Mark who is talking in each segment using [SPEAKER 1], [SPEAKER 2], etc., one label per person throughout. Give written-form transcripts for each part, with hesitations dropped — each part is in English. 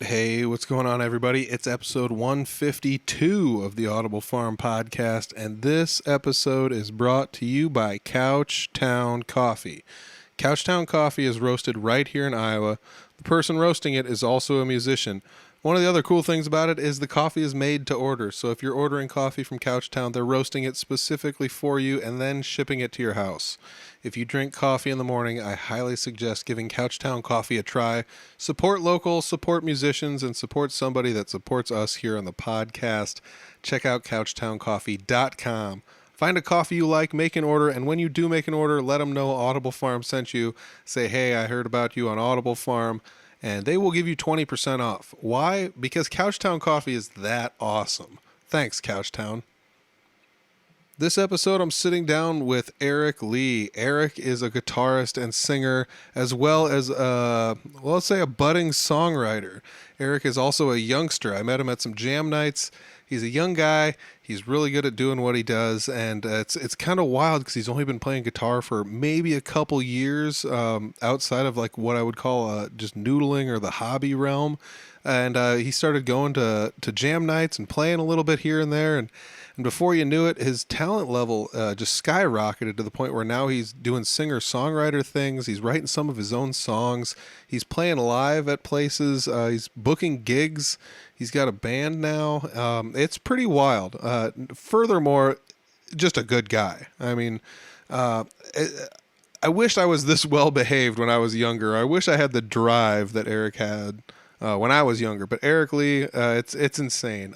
[SPEAKER 1] Hey, what's going on, everybody? It's episode 152 of the Audible Farm podcast, and this episode is brought to you by Couchtown Coffee. Couchtown Coffee is roasted right here in Iowa. The person roasting it is also a musician. One of the other cool things about it is the coffee is made to order. So if you're ordering coffee from Couchtown, they're roasting it specifically for you and then shipping it to your house. If you drink coffee in the morning, I highly suggest giving Couchtown Coffee a try. Support local, support musicians, and support somebody that supports us here on the podcast. Check out couchtowncoffee.com. Find a coffee you like, make an order, and when you do make an order, let them know Audible Farm sent you. Say, hey, I heard about you on Audible Farm, and they will give you 20% off. Why? Because Couchtown Coffee is that awesome. Thanks, Couchtown. This episode, I'm sitting down with Erik Lee. Erik is a guitarist and singer, as well as let's say a budding songwriter. Erik is also a youngster. I met him at some jam nights. He's a young guy. He's really good at doing what he does, and it's kind of wild because he's only been playing guitar for maybe a couple years outside of like what I would call just noodling or the hobby realm. And he started going to jam nights and playing a little bit here and there, and before you knew it, his talent level just skyrocketed to the point where now he's doing singer-songwriter things. He's writing some of his own songs. He's playing live at places. He's booking gigs. He's got a band now. It's pretty wild. Furthermore, just a good guy. I mean, I wish I was this well-behaved when I was younger. I wish I had the drive that Erik had when I was younger. But Erik Lee, it's insane.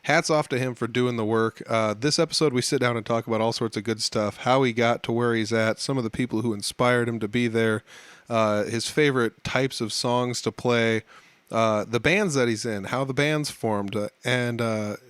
[SPEAKER 1] Hats off to him for doing the work. This episode, we sit down and talk about all sorts of good stuff, how he got to where he's at, some of the people who inspired him to be there, his favorite types of songs to play, the bands that he's in, how the band's formed, and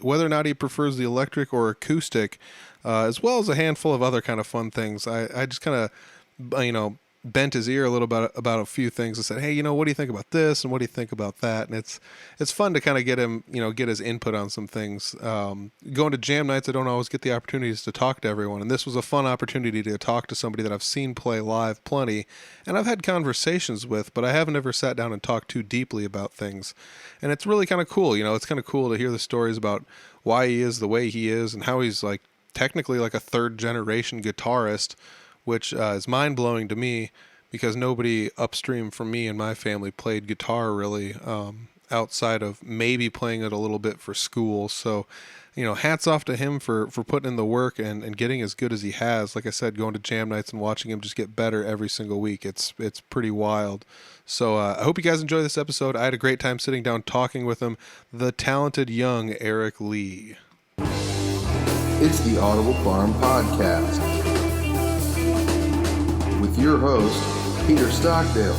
[SPEAKER 1] whether or not he prefers the electric or acoustic, as well as a handful of other kind of fun things. I just kind of, bent his ear a little bit about a few things and said, hey, what do you think about this? And what do you think about that? And it's fun to kind of get him, get his input on some things. Going to jam nights, I don't always get the opportunities to talk to everyone. And this was a fun opportunity to talk to somebody that I've seen play live plenty and I've had conversations with, but I haven't ever sat down and talked too deeply about things. And it's really kind of cool. It's kind of cool to hear the stories about why he is the way he is and how he's like technically like a third generation guitarist, which is mind-blowing to me because nobody upstream from me and my family played guitar really outside of maybe playing it a little bit for school. So, hats off to him for putting in the work and getting as good as he has. Like I said, going to jam nights and watching him just get better every single week. It's pretty wild. So I hope you guys enjoy this episode. I had a great time sitting down talking with him, the talented young Erik Lee.
[SPEAKER 2] It's the Audible Farm Podcast with your host, Peter Stockdale.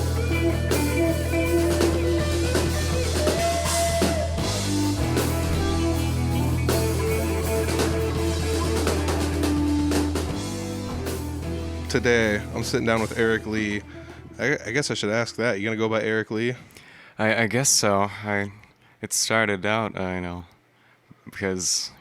[SPEAKER 1] Today, I'm sitting down with Erik Lee. I guess I should ask that. You gonna go by Erik Lee?
[SPEAKER 3] I guess so. It started out, because,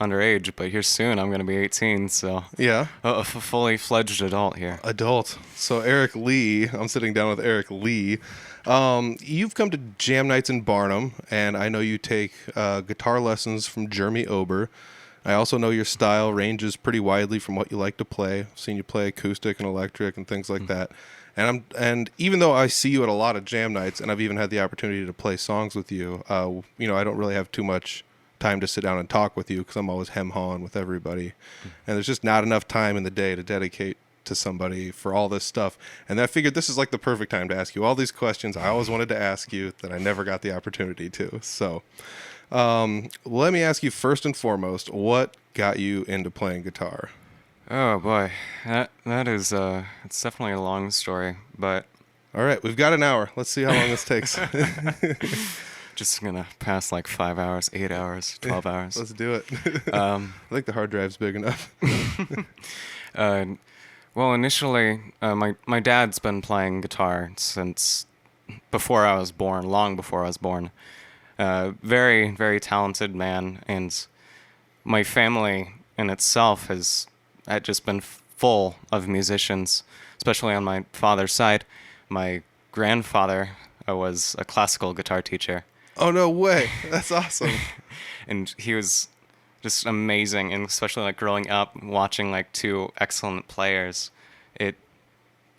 [SPEAKER 3] underage, but here soon I'm going to be 18, so
[SPEAKER 1] Yeah.
[SPEAKER 3] a fully fledged adult here.
[SPEAKER 1] Adult. So Erik Lee, I'm sitting down with Erik Lee. You've come to jam nights in Barnum, and I know you take guitar lessons from Jeremy Ober. I also know your style ranges pretty widely from what you like to play. I've seen you play acoustic and electric and things like that. And even though I see you at a lot of jam nights, and I've even had the opportunity to play songs with you, I don't really have too much time to sit down and talk with you because I'm always hem-hawing with everybody. And there's just not enough time in the day to dedicate to somebody for all this stuff. And I figured this is like the perfect time to ask you all these questions I always wanted to ask you that I never got the opportunity to. So let me ask you first and foremost, what got you into playing guitar?
[SPEAKER 3] Oh boy, that is it's definitely a long story, but
[SPEAKER 1] all right, we've got an hour. Let's see how long this takes.
[SPEAKER 3] just gonna pass like 5 hours, 8 hours, 12 hours.
[SPEAKER 1] Let's do it. I think the hard drive's big enough.
[SPEAKER 3] Well, initially, my dad's been playing guitar since before I was born, long before I was born. Very, very talented man, and my family in itself had just been full of musicians, especially on my father's side. My grandfather was a classical guitar teacher.
[SPEAKER 1] Oh, no way. That's awesome.
[SPEAKER 3] And he was just amazing, and especially like growing up watching like two excellent players, it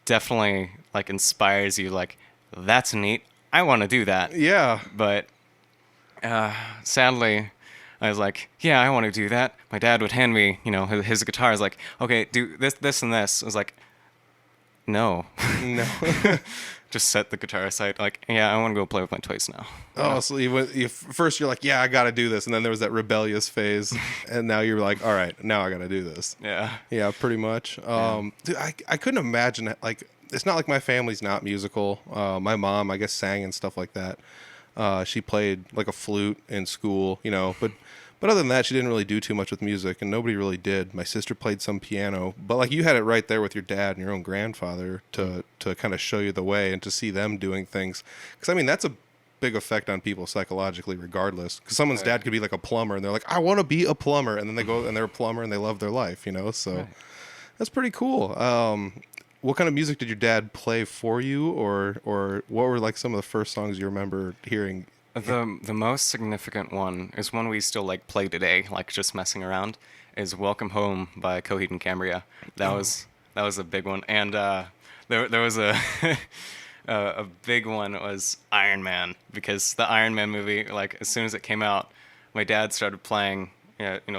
[SPEAKER 3] definitely like inspires you, like, that's neat, I want to do that.
[SPEAKER 1] Yeah.
[SPEAKER 3] But sadly, I was like, yeah, I want to do that. My dad would hand me, his guitar. I was like, okay, do this and this. I was like, no.
[SPEAKER 1] No.
[SPEAKER 3] Just set the guitar aside. Like, yeah, I want to go play with my toys now.
[SPEAKER 1] Oh, so first you're like, yeah, I got to do this. And then there was that rebellious phase. And now you're like, all right, now I got to do this.
[SPEAKER 3] Yeah.
[SPEAKER 1] Yeah, pretty much. Dude, I couldn't imagine, like, it's not like my family's not musical. My mom, I guess, sang and stuff like that. She played like a flute in school, but other than that, she didn't really do too much with music, and nobody really did. My sister played some piano, but like you had it right there with your dad and your own grandfather to kind of show you the way and to see them doing things. Because I mean, that's a big effect on people psychologically, regardless. Because someone's dad could be like a plumber, and they're like, I want to be a plumber, and then they go and they're a plumber and they love their life, So that's pretty cool. What kind of music did your dad play for you, or what were like some of the first songs you remember hearing?
[SPEAKER 3] The most significant one is one we still like play today, like just messing around, is "Welcome Home" by Coheed and Cambria. That was a big one, and there was a a big one. It was Iron Man, because the Iron Man movie, like as soon as it came out, my dad started playing,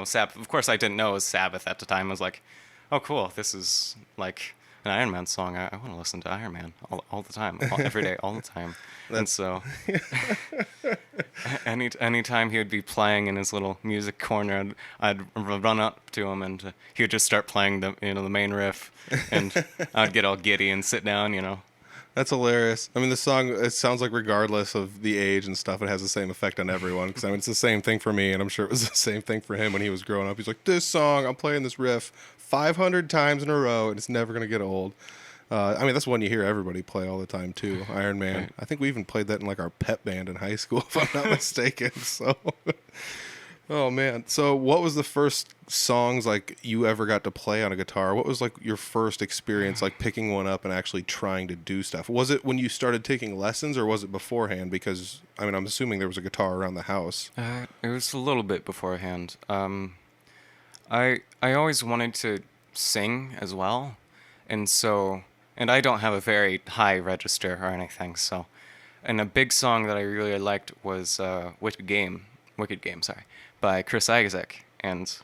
[SPEAKER 3] Sabbath. Of course, I didn't know it was Sabbath at the time. I was like, oh cool, this is like an Iron Man song. I want to listen to Iron Man all the time, every day, all the time. And so anytime he would be playing in his little music corner, I'd run up to him, and he would just start playing the main riff, and I'd get all giddy and sit down,
[SPEAKER 1] That's hilarious. I mean, the song, it sounds like regardless of the age and stuff, it has the same effect on everyone. Because I mean, it's the same thing for me, and I'm sure it was the same thing for him when he was growing up. He's like, this song, I'm playing this riff 500 times in a row, and it's never going to get old. I mean, that's one you hear everybody play all the time, too, Iron Man.
[SPEAKER 3] Right.
[SPEAKER 1] I think we even played that in, like, our pep band in high school, if I'm not mistaken. So, oh, man. So what was the first songs, like, you ever got to play on a guitar? What was, like, your first experience, like, picking one up and actually trying to do stuff? Was it when you started taking lessons, or was it beforehand? Because, I mean, I'm assuming there was a guitar around the house.
[SPEAKER 3] It was a little bit beforehand. I always wanted to sing as well, and I don't have a very high register or anything, so. And a big song that I really liked was Wicked Game, sorry, by Chris Isaak. And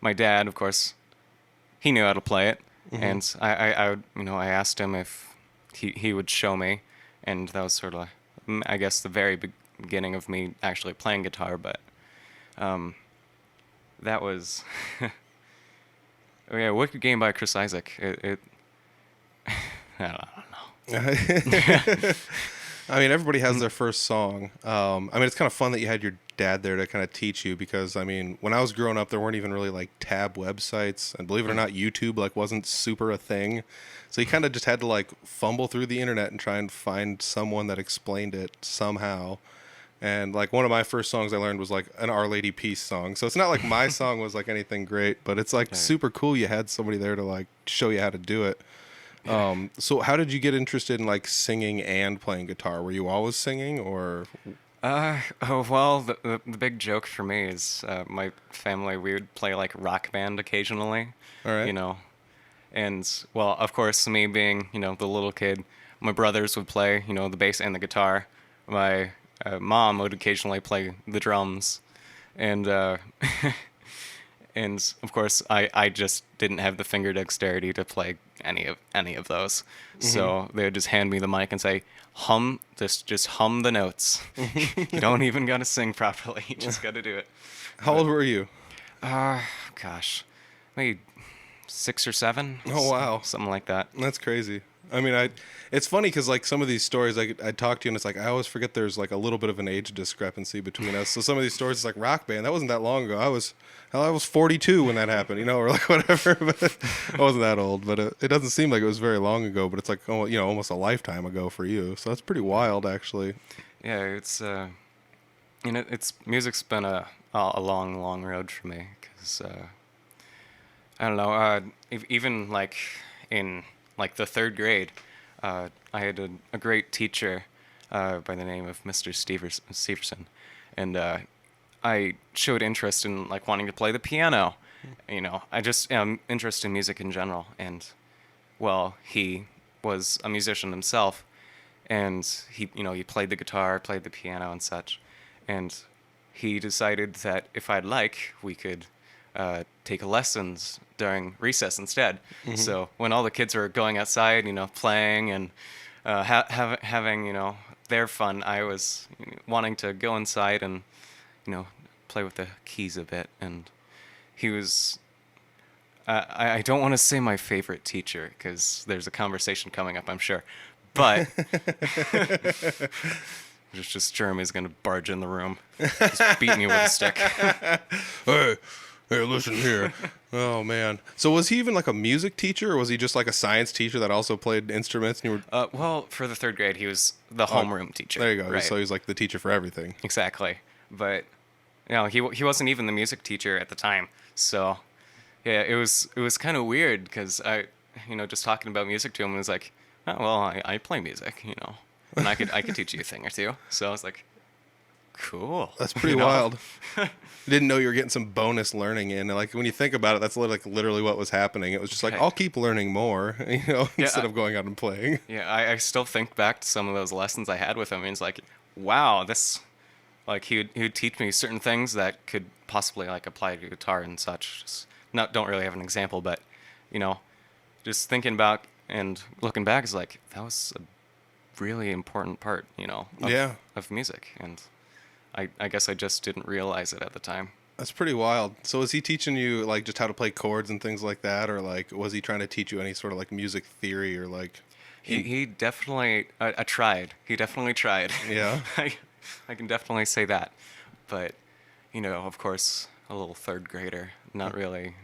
[SPEAKER 3] my dad, of course, he knew how to play it, and I asked him if he would show me, and that was sort of, I guess, the very beginning of me actually playing guitar. But that was, oh yeah, Wicked Game by Chris Isaak. It I don't know.
[SPEAKER 1] I mean, everybody has their first song. I mean, it's kind of fun that you had your dad there to kind of teach you, because, I mean, when I was growing up, there weren't even really, like, tab websites. And believe it or not, YouTube, like, wasn't super a thing. So you kind of just had to, like, fumble through the internet and try and find someone that explained it somehow. And, like, one of my first songs I learned was, like, an Our Lady Peace song. So it's not like my song was, like, anything great, but it's, like, super cool you had somebody there to, like, show you how to do it. So how did you get interested in like singing and playing guitar? Were you always singing, or?
[SPEAKER 3] Well, the big joke for me is my family, we would play like rock band occasionally.
[SPEAKER 1] All right.
[SPEAKER 3] And well, of course, me being, the little kid, my brothers would play, the bass and the guitar. My mom would occasionally play the drums, and and of course, I just didn't have the finger dexterity to play any of those. So they would just hand me the mic and say, just hum the notes. You don't even gotta sing properly. You just gotta do it.
[SPEAKER 1] How old were you?
[SPEAKER 3] Gosh, maybe 6 or 7.
[SPEAKER 1] Oh, wow.
[SPEAKER 3] Something like that.
[SPEAKER 1] That's crazy. I mean, it's funny because like some of these stories I talk to you, and it's like I always forget there's like a little bit of an age discrepancy between us. So some of these stories, it's like Rock Band, that wasn't that long ago. I was 42 when that happened, or like whatever. But I wasn't that old, but it doesn't seem like it was very long ago. But it's like almost a lifetime ago for you. So that's pretty wild, actually.
[SPEAKER 3] Yeah, it's it's music's been a long road for me, because I don't know, even like in like the 3rd grade, I had a great teacher by the name of Mr. Steverson, and I showed interest in like wanting to play the piano. You know, I just am interested in music in general, and well, he was a musician himself, and he played the guitar, played the piano, and such, and he decided that if I'd like, we could take lessons during recess instead. Mm-hmm. So when all the kids were going outside, playing and having their fun, I was wanting to go inside and play with the keys a bit. And he was I don't want to say my favorite teacher because there's a conversation coming up, I'm sure, but just Jeremy's gonna barge in the room, just beat me with a stick.
[SPEAKER 1] Hey, listen here. Oh, man. So was he even like a music teacher, or was he just like a science teacher that also played instruments? And you were...
[SPEAKER 3] Well, for the third grade, he was the homeroom teacher.
[SPEAKER 1] There you go.
[SPEAKER 3] Right.
[SPEAKER 1] So he's like the teacher for everything.
[SPEAKER 3] Exactly. But he wasn't even the music teacher at the time. So yeah, it was kind of weird because I, just talking about music to him, was like, oh, well, I play music, and I could teach you a thing or two. So I was like, cool.
[SPEAKER 1] That's pretty wild. Didn't know you were getting some bonus learning in. Like when you think about it, that's literally what was happening. It was just like, I'll keep learning more, instead of going out and playing.
[SPEAKER 3] Yeah, I still think back to some of those lessons I had with him, and it's like, wow, this, like he would teach me certain things that could possibly like apply to guitar and such. Just don't really have an example, but just thinking about and looking back is like, that was a really important part, of music. And I guess I just didn't realize it at the time.
[SPEAKER 1] That's pretty wild. So was he teaching you like just how to play chords and things like that, or like was he trying to teach you any sort of like music theory or like?
[SPEAKER 3] He definitely tried. He definitely tried.
[SPEAKER 1] Yeah.
[SPEAKER 3] I can definitely say that, but of course, a little third grader, not really,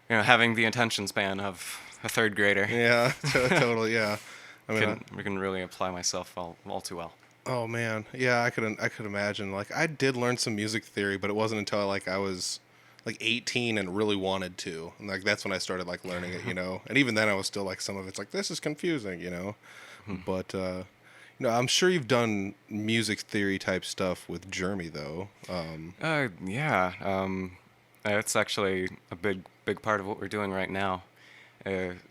[SPEAKER 3] having the attention span of a third grader.
[SPEAKER 1] Yeah, totally. Yeah. I
[SPEAKER 3] can really apply myself all too well.
[SPEAKER 1] Oh man, yeah, I could imagine. Like I did learn some music theory, but it wasn't until like I was like 18 and really wanted to, and like that's when I started like learning it, And even then, I was still like, some of it's like, this is confusing, Mm-hmm. But I'm sure you've done music theory type stuff with Jeremy though.
[SPEAKER 3] Yeah, it's actually a big part of what we're doing right now.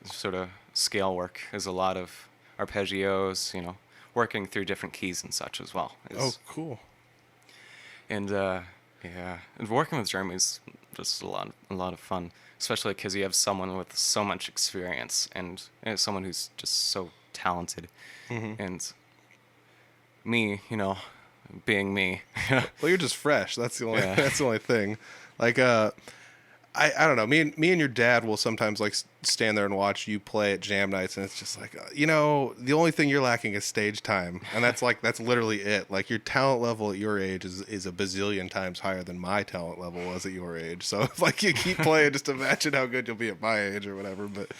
[SPEAKER 3] Sort of scale work is a lot of arpeggios, working through different keys and such as well.
[SPEAKER 1] Oh, cool.
[SPEAKER 3] And and working with Jeremy is just a lot of fun, especially because you have someone with so much experience and someone who's just so talented. Mm-hmm. And me, being me.
[SPEAKER 1] Well, you're just fresh. That's the only thing. Like I don't know. Me and your dad will sometimes like stand there and watch you play at jam nights, and it's just like, the only thing you're lacking is stage time, and that's literally it. Like your talent level at your age is a bazillion times higher than my talent level was at your age. So if like you keep playing, just imagine how good you'll be at my age or whatever. But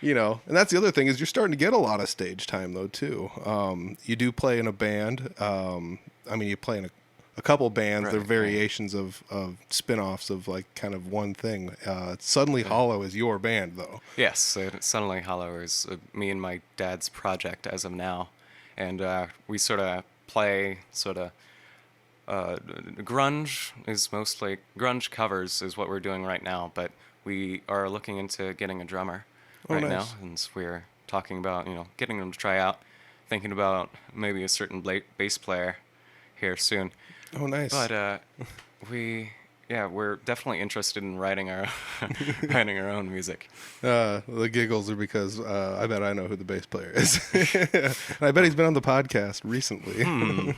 [SPEAKER 1] and that's the other thing is you're starting to get a lot of stage time though too. You do play in a band. You play in a couple bands. Right, they're variations of spin-offs of like kind of one thing. Suddenly Hollow is your band though.
[SPEAKER 3] Yes, Suddenly Hollow is me and my dad's project as of now, and we sort of play grunge covers is what we're doing right now, but we are looking into getting a drummer now, and we're talking about getting them to try out, thinking about maybe a certain bass player here soon.
[SPEAKER 1] Oh, nice.
[SPEAKER 3] But we're definitely interested in writing our own music.
[SPEAKER 1] The giggles are because I bet I know who the bass player is. And I bet he's been on the podcast recently.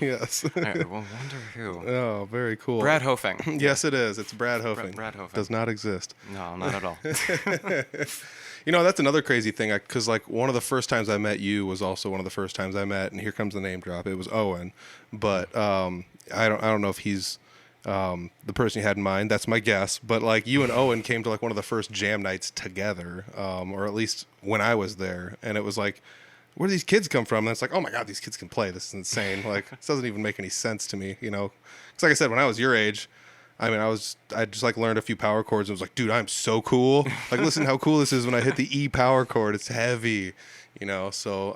[SPEAKER 1] Yes.
[SPEAKER 3] I wonder who.
[SPEAKER 1] Oh, very cool.
[SPEAKER 3] Brad Hofing.
[SPEAKER 1] Yes, it is. It's Brad Hofing.
[SPEAKER 3] Brad Hofing.
[SPEAKER 1] Does not exist.
[SPEAKER 3] No, not at all.
[SPEAKER 1] That's another crazy thing, because like one of the first times I met you was also one of the first times I met, and here comes the name drop. It was Owen, but I don't know if he's the person you had in mind. That's my guess. But like you and Owen came to like one of the first jam nights together, or at least when I was there, and it was like, where do these kids come from? And it's like, oh my God, these kids can play. This is insane. Like this doesn't even make any sense to me, Because like I said, when I was your age, I mean, I just like learned a few power chords and was like, dude, I'm so cool. Like, listen how cool this is when I hit the E power chord. It's heavy, you know. So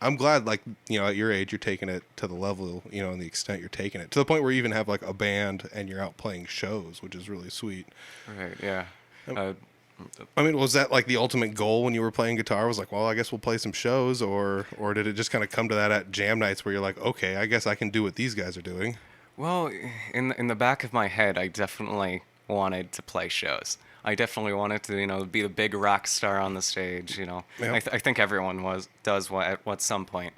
[SPEAKER 1] I'm glad, like, you know, at your age, you're taking it to the level, you know, and the extent you're taking it to the point where you even have like a band and you're out playing shows, which is really sweet.
[SPEAKER 3] Right. Yeah.
[SPEAKER 1] I mean, was that like the ultimate goal when you were playing guitar? Was like, well, I guess we'll play some shows, or did it just kind of come to that at jam nights where you're like, okay, I guess I can do what these guys are doing?
[SPEAKER 3] Well, in the back of my head, I definitely wanted to play shows. I definitely wanted to, you know, be the big rock star on the stage. You know,
[SPEAKER 1] Yep.
[SPEAKER 3] I think everyone does at some point.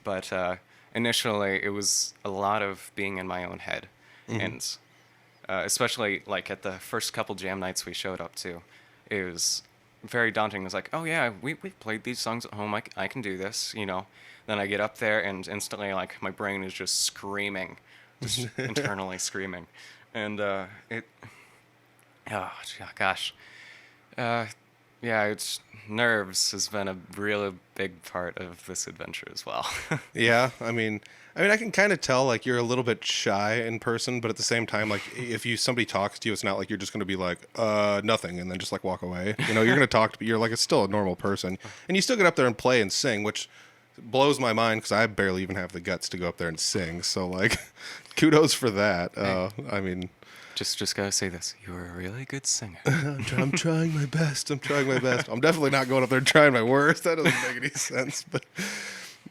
[SPEAKER 3] But initially, it was a lot of being in my own head, and especially like at the first couple jam nights we showed up to, it was very daunting. It was like, oh yeah, we played these songs at home. I can do this, you know. Then I get up there and instantly, like, my brain is just screaming, just internally screaming, and oh gosh, yeah, it's nerves has been a really big part of this adventure as well.
[SPEAKER 1] Yeah, I can kind of tell like you're a little bit shy in person, but at the same time, like if somebody talks to you, it's not like you're just going to be like nothing and then just like walk away. You know, you're going to talk to you're like it's still a normal person, and you still get up there and play and sing, which blows my mind because I barely even have the guts to go up there and sing. So like, kudos for that. I mean.
[SPEAKER 3] Just gotta say this: you are a really good singer.
[SPEAKER 1] I'm trying my best. I'm definitely not going up there and trying my worst. That doesn't make any sense.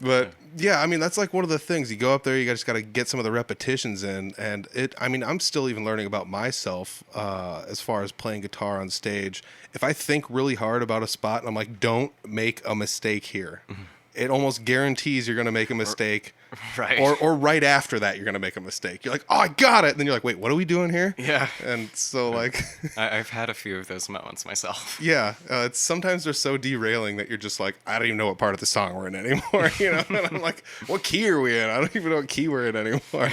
[SPEAKER 1] But yeah, I mean, that's like one of the things. You go up there, you just got to get some of the repetitions in. And I'm still even learning about myself as far as playing guitar on stage. If I think really hard about a spot and I'm like, don't make a mistake here. Mm-hmm. It almost guarantees you're going to make a mistake.
[SPEAKER 3] Right.
[SPEAKER 1] Or right after that, you're going to make a mistake. You're like, oh, I got it. And then you're like, wait, what are we doing here?
[SPEAKER 3] Yeah.
[SPEAKER 1] And so like...
[SPEAKER 3] I've had a few of those moments myself.
[SPEAKER 1] Yeah. It's sometimes they're so derailing that you're just like, I don't even know what part of the song we're in anymore. You know? And I'm like, what key are we in? I don't even know what key we're in anymore.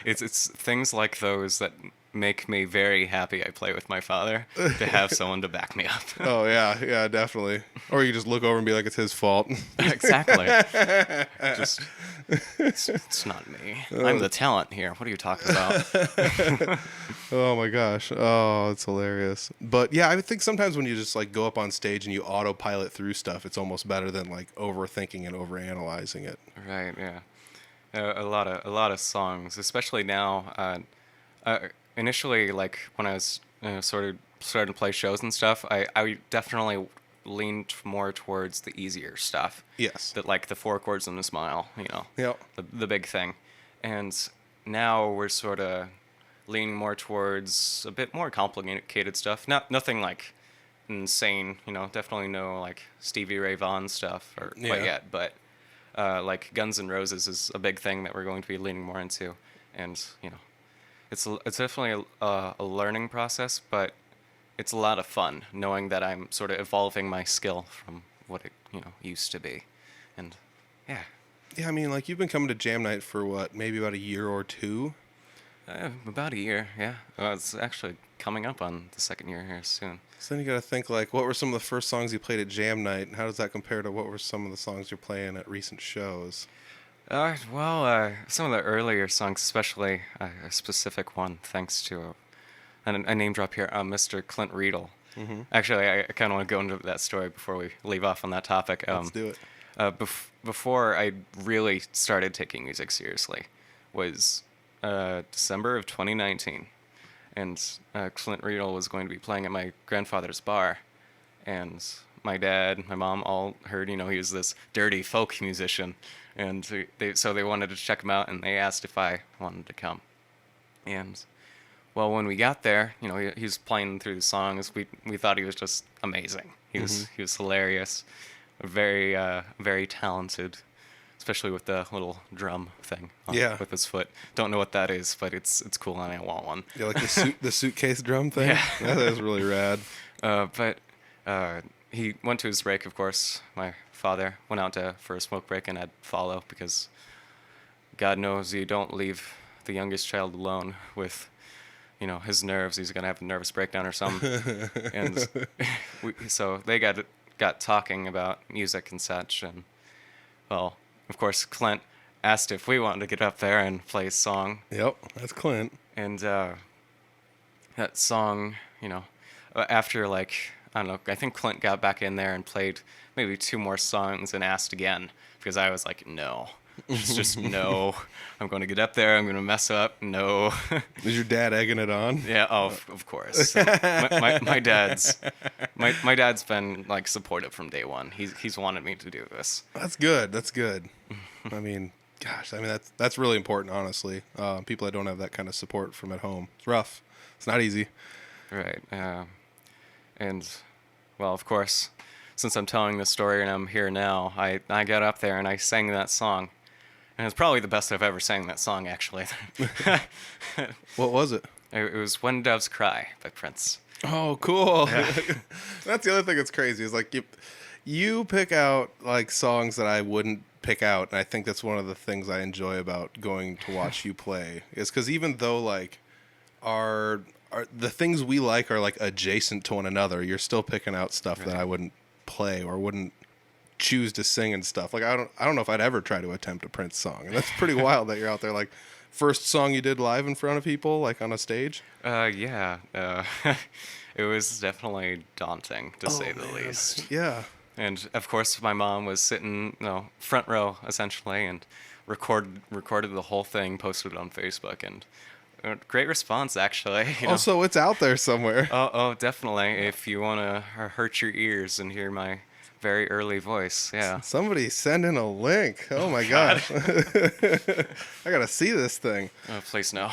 [SPEAKER 3] It's things like those that make me very happy I play with my father, to have someone to back me up.
[SPEAKER 1] Oh, yeah, definitely. Or you just look over and be like, it's his fault.
[SPEAKER 3] Exactly. It's not me. I'm the talent here. What are you talking about?
[SPEAKER 1] Oh, my gosh. Oh, it's hilarious. But, yeah, I think sometimes when you just, like, go up on stage and you autopilot through stuff, it's almost better than, like, overthinking and overanalyzing it.
[SPEAKER 3] Right, yeah. A lot of songs, especially now. Initially, like when I was sort of starting to play shows and stuff, I definitely leaned more towards the easier stuff.
[SPEAKER 1] Yes.
[SPEAKER 3] That like the 4 chords and a smile, you know.
[SPEAKER 1] Yep.
[SPEAKER 3] The big thing. And now we're sort of leaning more towards a bit more complicated stuff. Nothing like insane, you know. Definitely no like Stevie Ray Vaughan stuff or quite yet, but like Guns N' Roses is a big thing that we're going to be leaning more into, and you know. It's definitely a learning process, but it's a lot of fun knowing that I'm sort of evolving my skill from what it used to be, and yeah.
[SPEAKER 1] Yeah, I mean, like you've been coming to Jam Night for what, maybe about a year or two?
[SPEAKER 3] About a year, yeah. It's actually coming up on the 2nd year here soon.
[SPEAKER 1] So then you got to think like, what were some of the first songs you played at Jam Night, and how does that compare to what were some of the songs you're playing at recent shows?
[SPEAKER 3] Some of the earlier songs, especially a specific one, thanks to a name drop here, Mr. Clint Riedel. Mm-hmm. Actually, I kind of want to go into that story before we leave off on that topic.
[SPEAKER 1] Let's do it.
[SPEAKER 3] Before I really started taking music seriously was December of 2019. And Clint Riedel was going to be playing at my grandfather's bar. And my dad, my mom all heard, he was this dirty folk musician. And they wanted to check him out, and they asked if I wanted to come. And, well, when we got there, he was playing through the songs. We thought he was just amazing. He was hilarious, very very talented, especially with the little drum thing with his foot. Don't know what that is, but it's cool, and I want one.
[SPEAKER 1] Yeah, like the suitcase drum thing?
[SPEAKER 3] Yeah.
[SPEAKER 1] That is really rad.
[SPEAKER 3] But he went to his break, of course. My father went out for a smoke break, and I'd follow because God knows you don't leave the youngest child alone with, his nerves. He's going to have a nervous breakdown or something. And so they got talking about music and such. And, well, of course, Clint asked if we wanted to get up there and play a song.
[SPEAKER 1] Yep, that's Clint.
[SPEAKER 3] And that song, after like, I don't know, I think Clint got back in there and played maybe 2 more songs and asked again because I was like, no. It's just no. I'm going to get up there. I'm going to mess up. No.
[SPEAKER 1] Is your dad egging it on?
[SPEAKER 3] Yeah. Oh, of course. So my dad's been like supportive from day one. He's wanted me to do this.
[SPEAKER 1] That's good. That's good. I mean, gosh, that's really important, honestly. People that don't have that kind of support from at home, it's rough. It's not easy.
[SPEAKER 3] Right. And, well, of course, since I'm telling this story and I'm here now, I got up there and I sang that song. And it's probably the best I've ever sang that song, actually.
[SPEAKER 1] What was it?
[SPEAKER 3] It was When Doves Cry by Prince.
[SPEAKER 1] Oh, cool.
[SPEAKER 3] Yeah.
[SPEAKER 1] That's the other thing that's crazy is like you pick out like songs that I wouldn't pick out. And I think that's one of the things I enjoy about going to watch you play is because even though like the things we like are like adjacent to one another, you're still picking out stuff
[SPEAKER 3] Right.
[SPEAKER 1] that I wouldn't play or wouldn't choose to sing and stuff. Like I don't know if I'd ever try to attempt a Prince song. And that's pretty wild that you're out there like first song you did live in front of people like on a stage.
[SPEAKER 3] Yeah. It was definitely daunting, to say the
[SPEAKER 1] Man.
[SPEAKER 3] least.
[SPEAKER 1] Yeah.
[SPEAKER 3] And, of course, my mom was sitting, front row, essentially, and recorded the whole thing, posted it on Facebook, and great response, actually.
[SPEAKER 1] Also, it's out there somewhere.
[SPEAKER 3] Oh, definitely. If you want to hurt your ears and hear my very early voice, yeah.
[SPEAKER 1] Somebody send in a link. Oh my gosh. I gotta see this thing.
[SPEAKER 3] Oh, please no.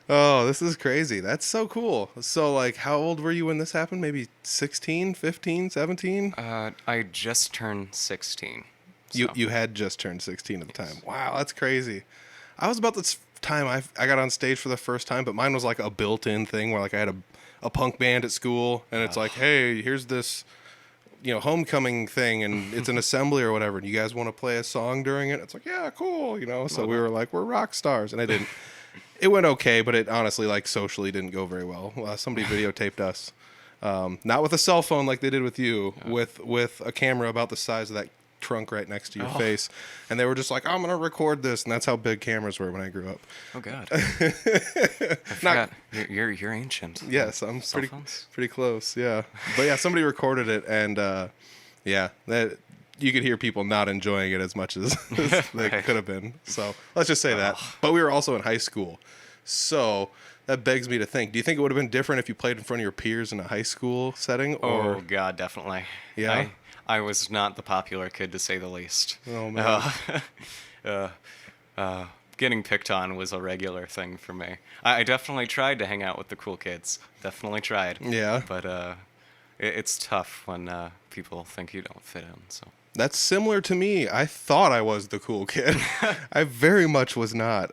[SPEAKER 1] Oh, this is crazy. That's so cool. So like how old were you when this happened? Maybe 16, 15, 17?
[SPEAKER 3] I just turned 16.
[SPEAKER 1] You had just turned 16 at the time. Wow, that's crazy. I was about this time I got on stage for the first time, but mine was like a built-in thing where like I had a punk band at school and it's like, hey, here's this homecoming thing and it's an assembly or whatever. Do you guys want to play a song during it? It's like, yeah, cool. So we were like, we're rock stars. And I didn't, it went okay, but it honestly like socially didn't go very well. Somebody videotaped us. Not with a cell phone like they did with you, with a camera about the size of that trunk right next to your face. And they were just like, I'm going to record this. And that's how big cameras were when I grew up.
[SPEAKER 3] Oh, God. I forgot. You're ancient.
[SPEAKER 1] Yes, I'm
[SPEAKER 3] Cell phones?
[SPEAKER 1] pretty close. Yeah, but yeah, somebody recorded it, and that you could hear people not enjoying it as much as they
[SPEAKER 3] Right.
[SPEAKER 1] could have been. So let's just say that. But we were also in high school, so that begs me to think: do you think it would have been different if you played in front of your peers in a high school setting? Or
[SPEAKER 3] Oh, God, definitely.
[SPEAKER 1] Yeah?
[SPEAKER 3] I was not the popular kid, to say the least.
[SPEAKER 1] Oh, man.
[SPEAKER 3] Getting picked on was a regular thing for me. I definitely tried to hang out with the cool kids. Definitely tried.
[SPEAKER 1] Yeah.
[SPEAKER 3] But it's tough when people think you don't fit in. So.
[SPEAKER 1] That's similar to me. I thought I was the cool kid. I very much was not.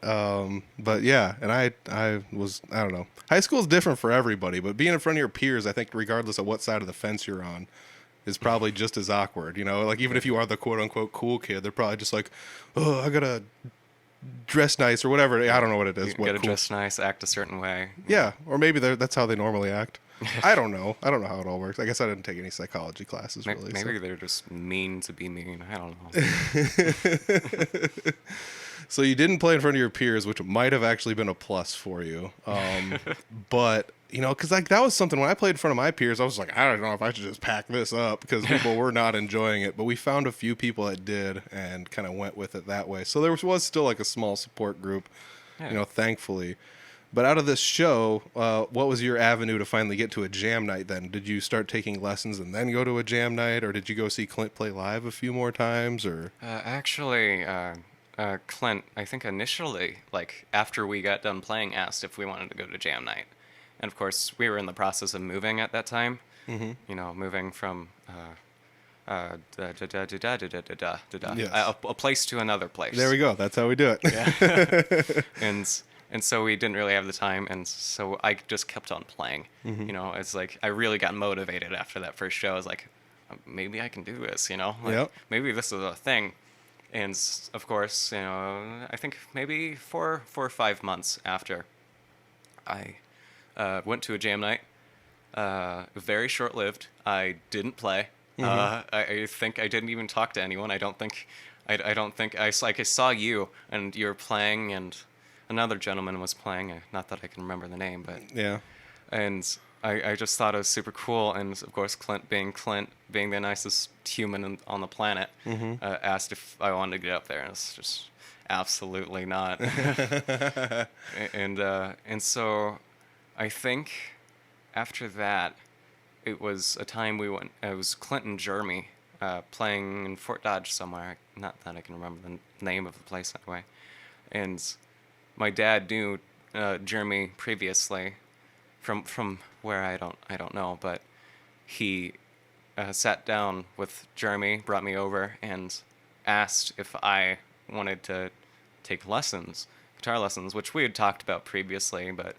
[SPEAKER 1] But yeah, and I don't know. High school is different for everybody, but being in front of your peers, I think regardless of what side of the fence you're on, is probably just as awkward. Like even if you are the quote unquote cool kid, they're probably just like, oh, I gotta dress nice or whatever. I don't know what it is.
[SPEAKER 3] You gotta dress nice, act a certain way.
[SPEAKER 1] Yeah, or maybe that's how they normally act. I don't know how it all works. I guess I didn't take any psychology classes really.
[SPEAKER 3] Maybe they're just mean to be mean. I don't know.
[SPEAKER 1] So you didn't play in front of your peers, which might have actually been a plus for you. But because like that was something when I played in front of my peers, I was like, I don't know if I should just pack this up because people were not enjoying it. But we found a few people that did and kind of went with it that way. So there was still like a small support group,
[SPEAKER 3] Yeah.
[SPEAKER 1] thankfully. But out of this show, what was your avenue to finally get to a jam night then? Did you start taking lessons and then go to a jam night, or did you go see Clint play live a few more times? Or
[SPEAKER 3] Actually, Clint, I think initially, like after we got done playing, asked if we wanted to go to jam night. And of course, we were in the process of moving at that time. Mm-hmm. Moving from a place to another place.
[SPEAKER 1] there we go. That's how we do it.
[SPEAKER 3] Yeah. And so we didn't really have the time, and so I just kept on playing.
[SPEAKER 1] Mm-hmm.
[SPEAKER 3] It's like I really got motivated after that first show. I was like, maybe I can do this.
[SPEAKER 1] Yep.
[SPEAKER 3] Maybe this is a thing. And of course, I think maybe 4 or 5 months after, I went to a jam night. Very short-lived. I didn't play. I think I didn't even talk to anyone. I don't think I saw you and you were playing, and another gentleman was playing. Not that I can remember the name, but
[SPEAKER 1] Yeah.
[SPEAKER 3] and I just thought it was super cool. And of course, Clint, being the nicest human on the planet, asked if I wanted to get up there, and it's just absolutely not. And so I think after that, it was a time we went. It was Clint and Jeremy playing in Fort Dodge somewhere. Not that I can remember the name of the place anyway. And my dad knew Jeremy previously from where I don't know, but he sat down with Jeremy, brought me over, and asked if I wanted to take guitar lessons, which we had talked about previously, but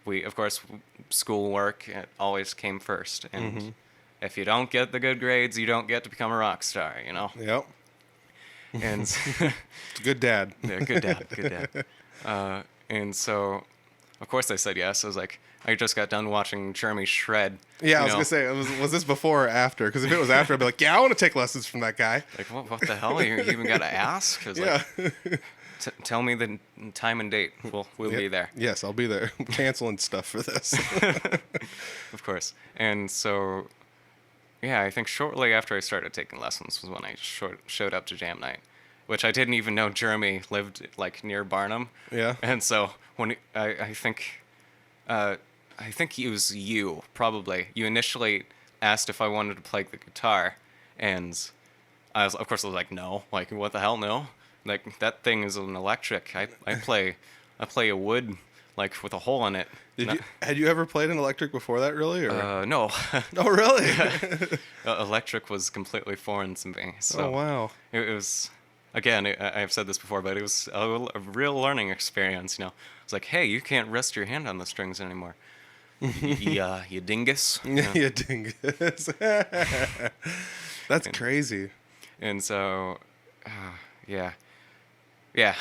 [SPEAKER 3] we, of course, schoolwork, it always came first. And if you don't get the good grades, you don't get to become a rock star, you know?
[SPEAKER 1] Yep.
[SPEAKER 3] And
[SPEAKER 1] It's a good dad.
[SPEAKER 3] yeah, good dad. And so, of course, I said yes. I was like, I just got done watching Jeremy shred.
[SPEAKER 1] Yeah, I was going to say, was this before or after? Because if it was after, I'd be like, yeah, I want to take lessons from that guy.
[SPEAKER 3] Like, what the hell? You even got to ask? 'Cause,
[SPEAKER 1] Yeah.
[SPEAKER 3] like, tell me the time and date. We'll be there.
[SPEAKER 1] Yes, I'll be there. I'm canceling stuff for this.
[SPEAKER 3] Of course. And so, yeah, I think shortly after I started taking lessons was when I showed up to jam night, which I didn't even know Jeremy lived like near Barnum.
[SPEAKER 1] Yeah.
[SPEAKER 3] And so when I think it was you probably. You initially asked if I wanted to play the guitar, and of course I was like, no. Like, what the hell, no? Like, that thing is an electric. I play a wood, like, with a hole in it.
[SPEAKER 1] Had you ever played an electric before that, really? Or?
[SPEAKER 3] No.
[SPEAKER 1] Oh, really?
[SPEAKER 3] Electric was completely foreign to me. So
[SPEAKER 1] Oh, wow.
[SPEAKER 3] it was, again, I've said this before, but it was a real learning experience, you know. It's like, hey, you can't rest your hand on the strings anymore. Yeah, you dingus.
[SPEAKER 1] Yeah, you dingus. That's crazy.
[SPEAKER 3] And so, yeah. Yeah.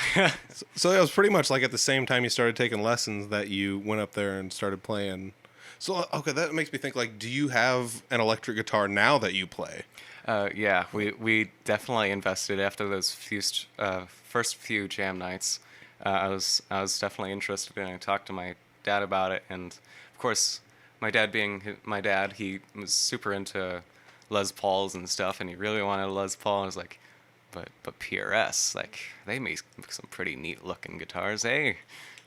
[SPEAKER 1] So it was pretty much like at the same time you started taking lessons that you went up there and started playing. So, okay, that makes me think, like, do you have an electric guitar now that you play?
[SPEAKER 3] Yeah, we definitely invested after those first few jam nights. I was definitely interested, and I talked to my dad about it. And of course, my dad being my dad, he was super into Les Pauls and stuff, and he really wanted a Les Paul. I was like, but PRS, like, they make some pretty neat looking guitars, eh?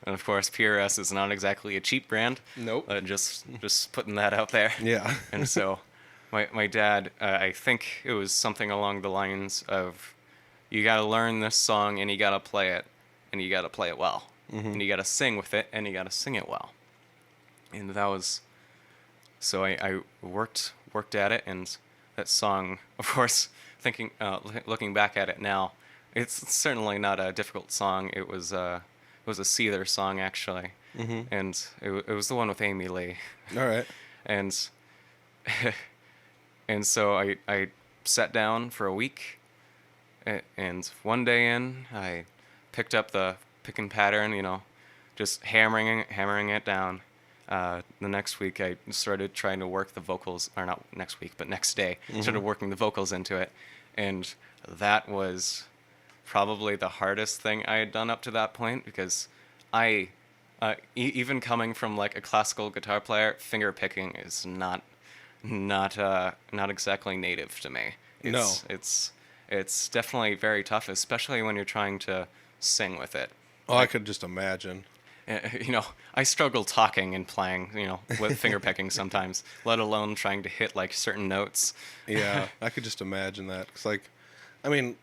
[SPEAKER 3] And of course, PRS is not exactly a cheap brand.
[SPEAKER 1] Nope.
[SPEAKER 3] Just putting that out there.
[SPEAKER 1] Yeah.
[SPEAKER 3] And so, my dad, I think it was something along the lines of, you got to learn this song and you got to play it, and you got to play it well, and you got to sing with it, and you got to sing it well. And that was, so I worked at it, and that song, of course, looking back at it now, it's certainly not a difficult song. It was a Seether song, actually, and it was the one with Amy Lee.
[SPEAKER 1] All right.
[SPEAKER 3] And and so I sat down for a week, and one day in, I picked up the picking pattern, you know, just hammering it down. The next week, I started trying to work the vocals, or not next week, but next day, started working the vocals into it. And that was probably the hardest thing I had done up to that point, because even coming from like a classical guitar player, finger picking is not exactly native to me. It's definitely very tough, especially when you're trying to sing with it.
[SPEAKER 1] Oh, I could just imagine.
[SPEAKER 3] You know, I struggle talking and playing, you know, with finger picking sometimes, let alone trying to hit like certain notes.
[SPEAKER 1] Yeah, I could just imagine that. It's like, I mean,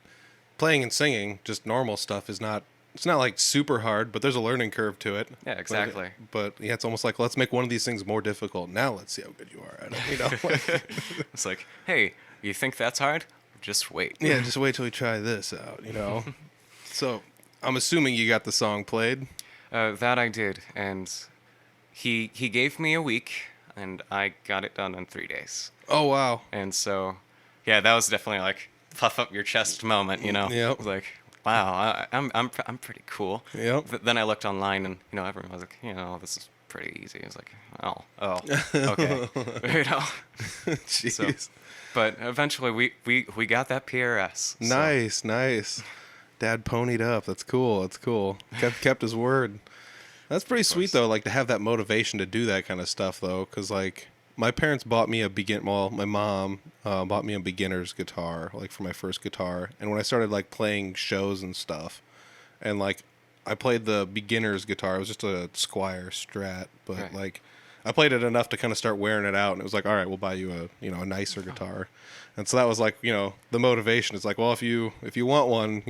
[SPEAKER 1] playing and singing, just normal stuff it's not like super hard, but there's a learning curve to it.
[SPEAKER 3] Yeah, exactly.
[SPEAKER 1] But yeah, it's almost like, let's make one of these things more difficult. Now let's see how good you are at it. You know,
[SPEAKER 3] It's like, hey, you think that's hard? Just wait.
[SPEAKER 1] Yeah, just wait till we try this out. You know. So I'm assuming you got the song played.
[SPEAKER 3] That I did, and he gave me a week, and I got it done in 3 days.
[SPEAKER 1] Oh wow!
[SPEAKER 3] And so, yeah, that was definitely like puff up your chest moment, you know.
[SPEAKER 1] Yep.
[SPEAKER 3] Like, wow, I'm pretty cool.
[SPEAKER 1] Yep.
[SPEAKER 3] Then I looked online, and you know, everyone was like, you know, this is pretty easy. I was like, oh, okay, you know.
[SPEAKER 1] Jeez.
[SPEAKER 3] So, but eventually, we got that PRS. So.
[SPEAKER 1] Nice. Dad ponied up. That's cool. That's cool. Kept his word. That's pretty sweet though. Like to have that motivation to do that kind of stuff though, because like my parents bought me my mom bought me a beginner's guitar like for my first guitar, and when I started like playing shows and stuff, and like I played the beginner's guitar. It was just a Squire Strat, but
[SPEAKER 3] Right.
[SPEAKER 1] like I played it enough to kind of start wearing it out, and it was like, all right, we'll buy you a nicer guitar. And so that was like, the motivation. It's like, well, if you want one,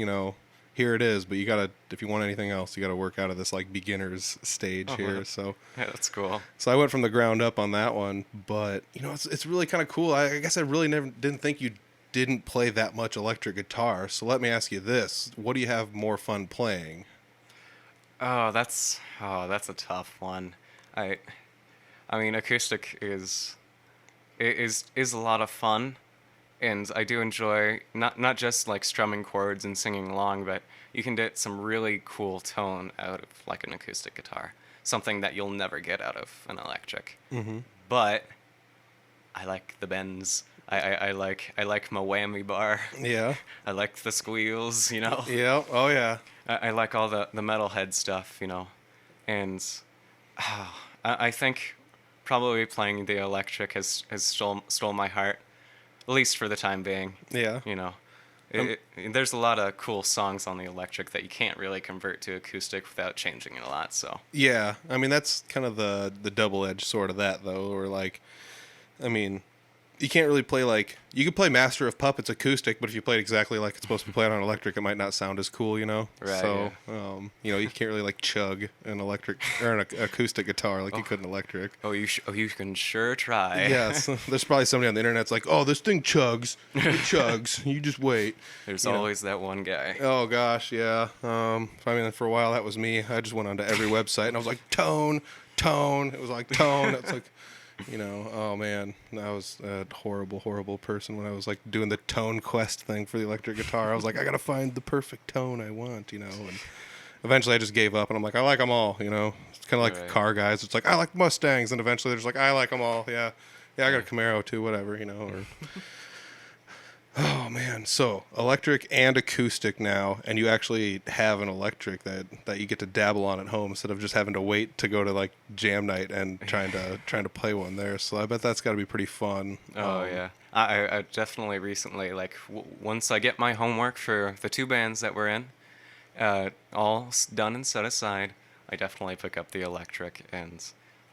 [SPEAKER 1] here it is. But you gotta, if you want anything else, you gotta work out of this like beginner's stage here. So
[SPEAKER 3] Yeah, that's cool.
[SPEAKER 1] I went from the ground up on that one. But it's really kind of cool. I guess I really didn't think you didn't play that much electric guitar. So let me ask you this: what do you have more fun playing?
[SPEAKER 3] That's a tough one. I mean, acoustic is a lot of fun, and I do enjoy not just like strumming chords and singing along, but you can get some really cool tone out of like an acoustic guitar, something that you'll never get out of an electric.
[SPEAKER 1] Mm-hmm.
[SPEAKER 3] But I like the bends. I like my whammy bar.
[SPEAKER 1] Yeah.
[SPEAKER 3] I like the squeals.
[SPEAKER 1] Yeah. Oh yeah.
[SPEAKER 3] I like all the metalhead stuff, and I think probably playing the electric has stole my heart, at least for the time being.
[SPEAKER 1] Yeah.
[SPEAKER 3] There's a lot of cool songs on the electric that you can't really convert to acoustic without changing it a lot. So
[SPEAKER 1] Yeah, I mean that's kind of the double-edged sword of that though, or like, I mean, you can't really play like you could play Master of Puppets acoustic, but if you played exactly like it's supposed to be played on electric, it might not sound as cool,
[SPEAKER 3] Right,
[SPEAKER 1] So, you can't really like chug an electric or an acoustic guitar like you could an electric.
[SPEAKER 3] you can sure try.
[SPEAKER 1] Yes, there's probably somebody on the internet that's like, oh, this thing chugs, it chugs. You just wait.
[SPEAKER 3] There's
[SPEAKER 1] You know.
[SPEAKER 3] always that one guy.
[SPEAKER 1] Oh gosh, yeah. I mean, for a while that was me. I just went onto every website and I was like, tone. It was like tone. It's like, oh man, I was a horrible person when I was like doing the tone quest thing for the electric guitar. I was like, I gotta find the perfect tone I want, and eventually I just gave up and I'm like, I like them all, It's kind of like
[SPEAKER 3] Right.
[SPEAKER 1] car guys. It's like, I like Mustangs, and eventually they're just like, I like them all. Yeah, I got a Camaro too, whatever, or. Oh man, so electric and acoustic now, and you actually have an electric that you get to dabble on at home instead of just having to wait to go to like jam night and trying to play one there. So I bet that's got to be pretty fun.
[SPEAKER 3] Oh yeah, I definitely recently once I get my homework for the two bands that we're in, done and set aside, I definitely pick up the electric and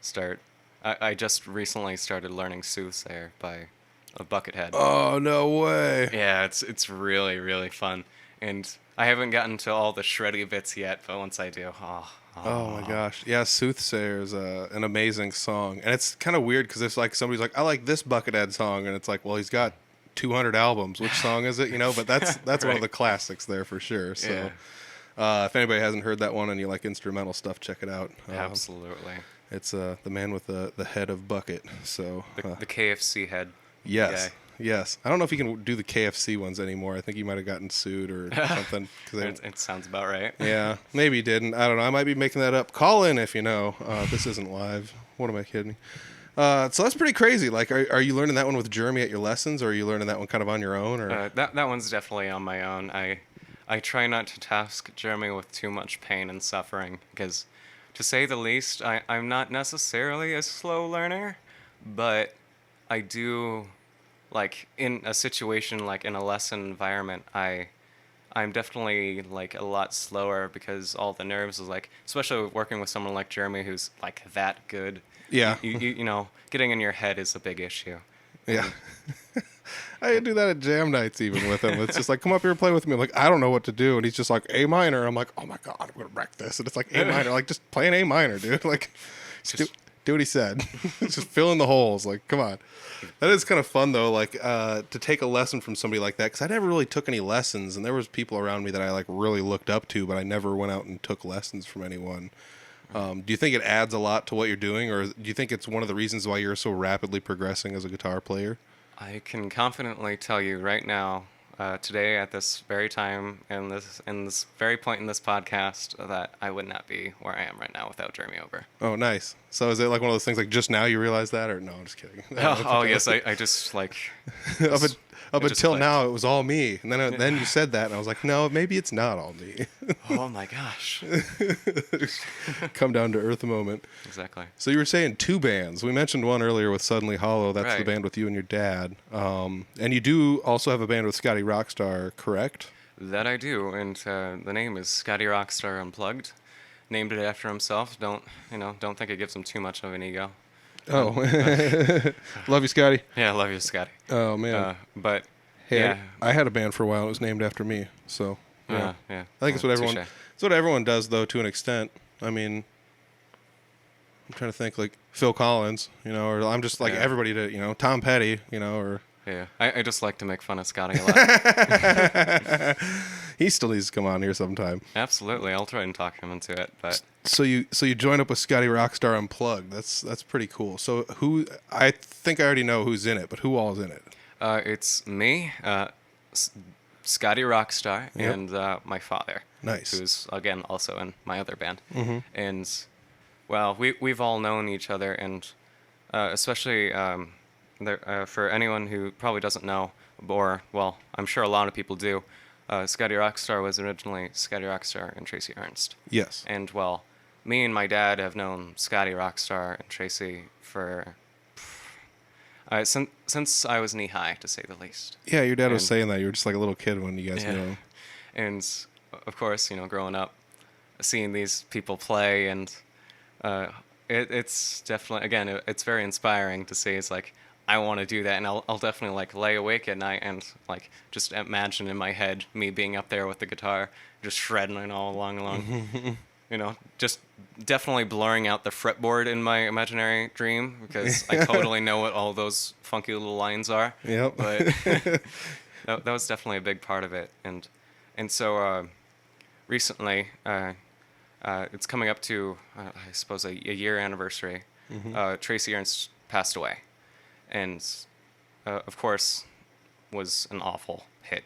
[SPEAKER 3] start. I just recently started learning Soothsayer by a Buckethead.
[SPEAKER 1] Oh no way!
[SPEAKER 3] Yeah, it's really really fun, and I haven't gotten to all the shreddy bits yet, but once I do,
[SPEAKER 1] Oh my gosh, yeah, Soothsayer is an amazing song, and it's kind of weird because it's like somebody's like, I like this Buckethead song, and it's like, well, he's got 200 albums. Which song is it? But that's one
[SPEAKER 3] Right.
[SPEAKER 1] of the classics there for sure. So.
[SPEAKER 3] Yeah.
[SPEAKER 1] If anybody hasn't heard that one and you like instrumental stuff, check it out.
[SPEAKER 3] Absolutely.
[SPEAKER 1] It's the man with the head of bucket. So
[SPEAKER 3] The KFC head.
[SPEAKER 1] yes,
[SPEAKER 3] guy.
[SPEAKER 1] yes. I don't know if you can do the KFC ones anymore. I think you might have gotten sued or something. 'Cause
[SPEAKER 3] It sounds about right.
[SPEAKER 1] yeah, maybe you didn't. I don't know. I might be making that up. Call in if you know. This isn't live. What am I kidding? So that's pretty crazy. Like, are you learning that one with Jeremy at your lessons, or are you learning that one kind of on your own? Or
[SPEAKER 3] That one's definitely on my own. I try not to task Jeremy with too much pain and suffering because, to say the least, I'm not necessarily a slow learner, but I do, like, in a situation like in a lesson environment, I'm definitely like a lot slower because all the nerves is like, especially working with someone like Jeremy who's like that good.
[SPEAKER 1] Yeah.
[SPEAKER 3] You getting in your head is a big issue.
[SPEAKER 1] yeah. I do that at jam nights even with him. It's just like, come up here and play with me. I'm like, I don't know what to do. And he's just like, A minor. I'm like, oh my God, I'm going to wreck this. And it's like, A minor. Like, just play an A minor, dude. Like, just do what he said. Just fill in the holes. Like, come on. That is kind of fun, though, like, to take a lesson from somebody like that. Because I never really took any lessons. And there was people around me that I, like, really looked up to, but I never went out and took lessons from anyone. Do you think it adds a lot to what you're doing? Or do you think it's one of the reasons why you're so rapidly progressing as a guitar player?
[SPEAKER 3] I can confidently tell you right now, today at this very time and this very point in this podcast that I would not be where I am right now without Jeremy Over.
[SPEAKER 1] Oh, nice. So is it like one of those things like just now you realize that, or no? I'm just kidding.
[SPEAKER 3] Oh yes, I just like
[SPEAKER 1] up
[SPEAKER 3] just
[SPEAKER 1] until
[SPEAKER 3] clicked.
[SPEAKER 1] now it was all me, and then you said that, and I was like, no, maybe it's not all me.
[SPEAKER 3] Oh my gosh.
[SPEAKER 1] Come down to earth a moment.
[SPEAKER 3] Exactly.
[SPEAKER 1] So you were saying 2 bands. We mentioned one earlier with Suddenly Hollow. That's the
[SPEAKER 3] Right.
[SPEAKER 1] band with you and your dad. And you do also have a band with Scotty Roxtar, correct?
[SPEAKER 3] That I do, and the name is Scotty Roxtar Unplugged. Named it after himself. Don't think it gives him too much of an ego.
[SPEAKER 1] Oh, love you, Scotty.
[SPEAKER 3] Yeah, I love you, Scotty.
[SPEAKER 1] Oh man.
[SPEAKER 3] But
[SPEAKER 1] Hey,
[SPEAKER 3] yeah,
[SPEAKER 1] I had a band for a while. It was named after me. So yeah.
[SPEAKER 3] yeah.
[SPEAKER 1] I think it's what everyone.
[SPEAKER 3] Touche.
[SPEAKER 1] It's what everyone does, though, to an extent. I mean, I'm trying to think like Phil Collins, or I'm just like
[SPEAKER 3] Yeah.
[SPEAKER 1] everybody to, Tom Petty, or
[SPEAKER 3] Yeah, I just like to make fun of Scotty a lot.
[SPEAKER 1] he still needs to come on here sometime.
[SPEAKER 3] Absolutely, I'll try and talk him into it. But
[SPEAKER 1] So you join up with Scotty Roxtar Unplugged. That's pretty cool. So I think I already know who's in it, but who all is in it?
[SPEAKER 3] it's me, Scotty Roxtar,
[SPEAKER 1] Yep.
[SPEAKER 3] and my father.
[SPEAKER 1] Nice.
[SPEAKER 3] Who's again also in my other band.
[SPEAKER 1] Mm-hmm.
[SPEAKER 3] And well, we've all known each other, and especially for anyone who probably doesn't know, or well, I'm sure a lot of people do. Scotty Roxtar was originally Scotty Roxtar and Tracy Ernst.
[SPEAKER 1] Yes.
[SPEAKER 3] And well, me and my dad have known Scotty Roxtar and Tracy for since I was knee high, to say the least.
[SPEAKER 1] Yeah, your dad was
[SPEAKER 3] And-
[SPEAKER 1] saying that you were just like a little kid when you guys knew him.
[SPEAKER 3] And of course, growing up, seeing these people play, and it's definitely, again, it's very inspiring to see. It's like, I want to do that, and I'll definitely like lay awake at night and like just imagine in my head me being up there with the guitar, just shredding it all along. Just definitely blurring out the fretboard in my imaginary dream, because I totally know what all those funky little lines are.
[SPEAKER 1] Yep.
[SPEAKER 3] But that was definitely a big part of it, and so recently, it's coming up to I suppose a year anniversary. Tracy Ernst passed away, and of course was an awful hit.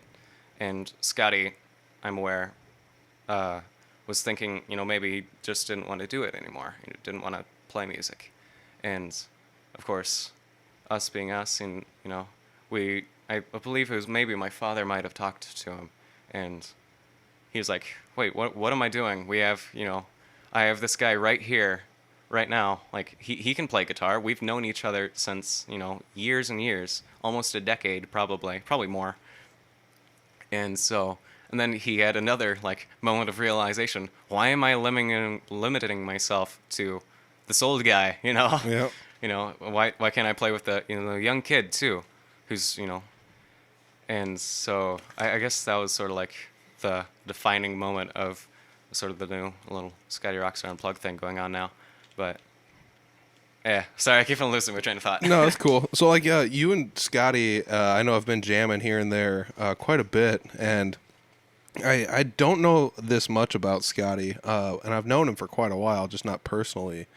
[SPEAKER 3] And Scotty, I'm aware, was thinking, maybe he just didn't want to do it anymore. He didn't want to play music. And of course, us being us, and I believe it was maybe my father might have talked to him, and he was like, wait, what am I doing? We have, I have this guy right here, right now. Like, he can play guitar. We've known each other since, years and years, almost a decade, probably more. And then he had another like moment of realization. Why am I limiting myself to this old guy?
[SPEAKER 1] Yep.
[SPEAKER 3] Why can't I play with the young kid too, who's And so I guess that was sort of like the defining moment of sort of the new little Scotty Roxtar Unplugged thing going on now. But yeah, sorry, I keep on losing my train of thought.
[SPEAKER 1] No, that's cool. So like, you and Scotty, I know I've been jamming here and there quite a bit, and I don't know this much about Scotty, and I've known him for quite a while, just not personally.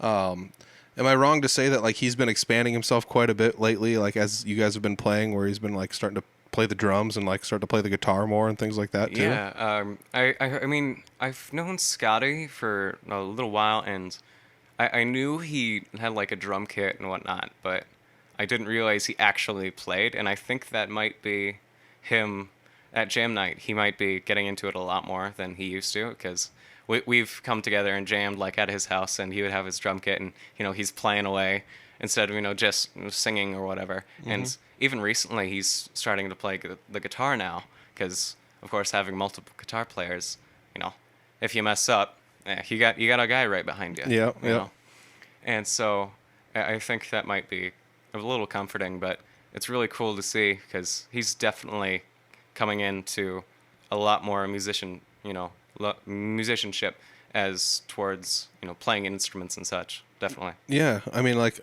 [SPEAKER 1] Am I wrong to say that like he's been expanding himself quite a bit lately, like as you guys have been playing, where he's been like starting to play the drums and like start to play the guitar more and things like that too?
[SPEAKER 3] Yeah, I mean, I've known Scotty for a little while, and I knew he had like a drum kit and whatnot, but I didn't realize he actually played, and I think that might be him at jam night. He might be getting into it a lot more than he used to, because we've come together and jammed like at his house, and he would have his drum kit, and he's playing away instead of just singing or whatever. And even recently, he's starting to play the guitar now, because of course having multiple guitar players, if you mess up, you got a guy right behind you.
[SPEAKER 1] Yeah,
[SPEAKER 3] you
[SPEAKER 1] yeah.
[SPEAKER 3] know? And so I think that might be a little comforting, but it's really cool to see, because he's definitely coming into a lot more musicianship as towards playing instruments and such. Definitely.
[SPEAKER 1] Yeah, I mean, like,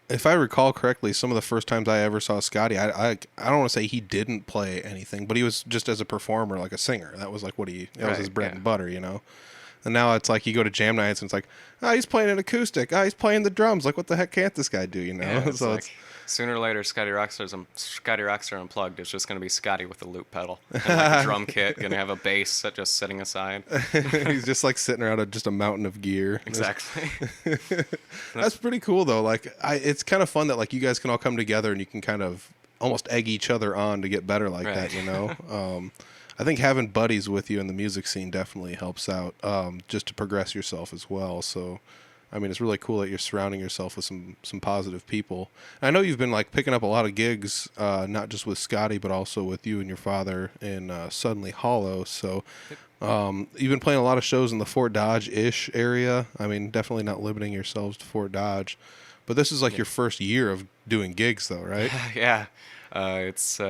[SPEAKER 1] if I recall correctly, some of the first times I ever saw Scotty, I don't want to say he didn't play anything, but he was just as a performer, like a singer. That was like that was his
[SPEAKER 3] Right,
[SPEAKER 1] bread
[SPEAKER 3] yeah.
[SPEAKER 1] and butter, And now it's like you go to jam nights and it's like, oh, he's playing an acoustic. Oh, he's playing the drums. Like, what the heck can't this guy do, you know?
[SPEAKER 3] Yeah, it's
[SPEAKER 1] So
[SPEAKER 3] like, sooner or later, Scotty Roxtar Unplugged is just going to be Scotty with a loop pedal and like a drum kit, going to have a bass just sitting aside.
[SPEAKER 1] he's just like sitting around just a mountain of gear.
[SPEAKER 3] Exactly.
[SPEAKER 1] That's pretty cool though. Like, it's kind of fun that like you guys can all come together and you can kind of almost egg each other on to get better like that, you know? I think having buddies with you in the music scene definitely helps out, just to progress yourself as well. So, I mean, it's really cool that you're surrounding yourself with some positive people. I know you've been like picking up a lot of gigs, not just with Scotty, but also with you and your father in Suddenly Hollow. So, you've been playing a lot of shows in the Fort Dodge-ish area. I mean, definitely not limiting yourselves to Fort Dodge. But this is like your first year of doing gigs, though, right?
[SPEAKER 3] Yeah. It's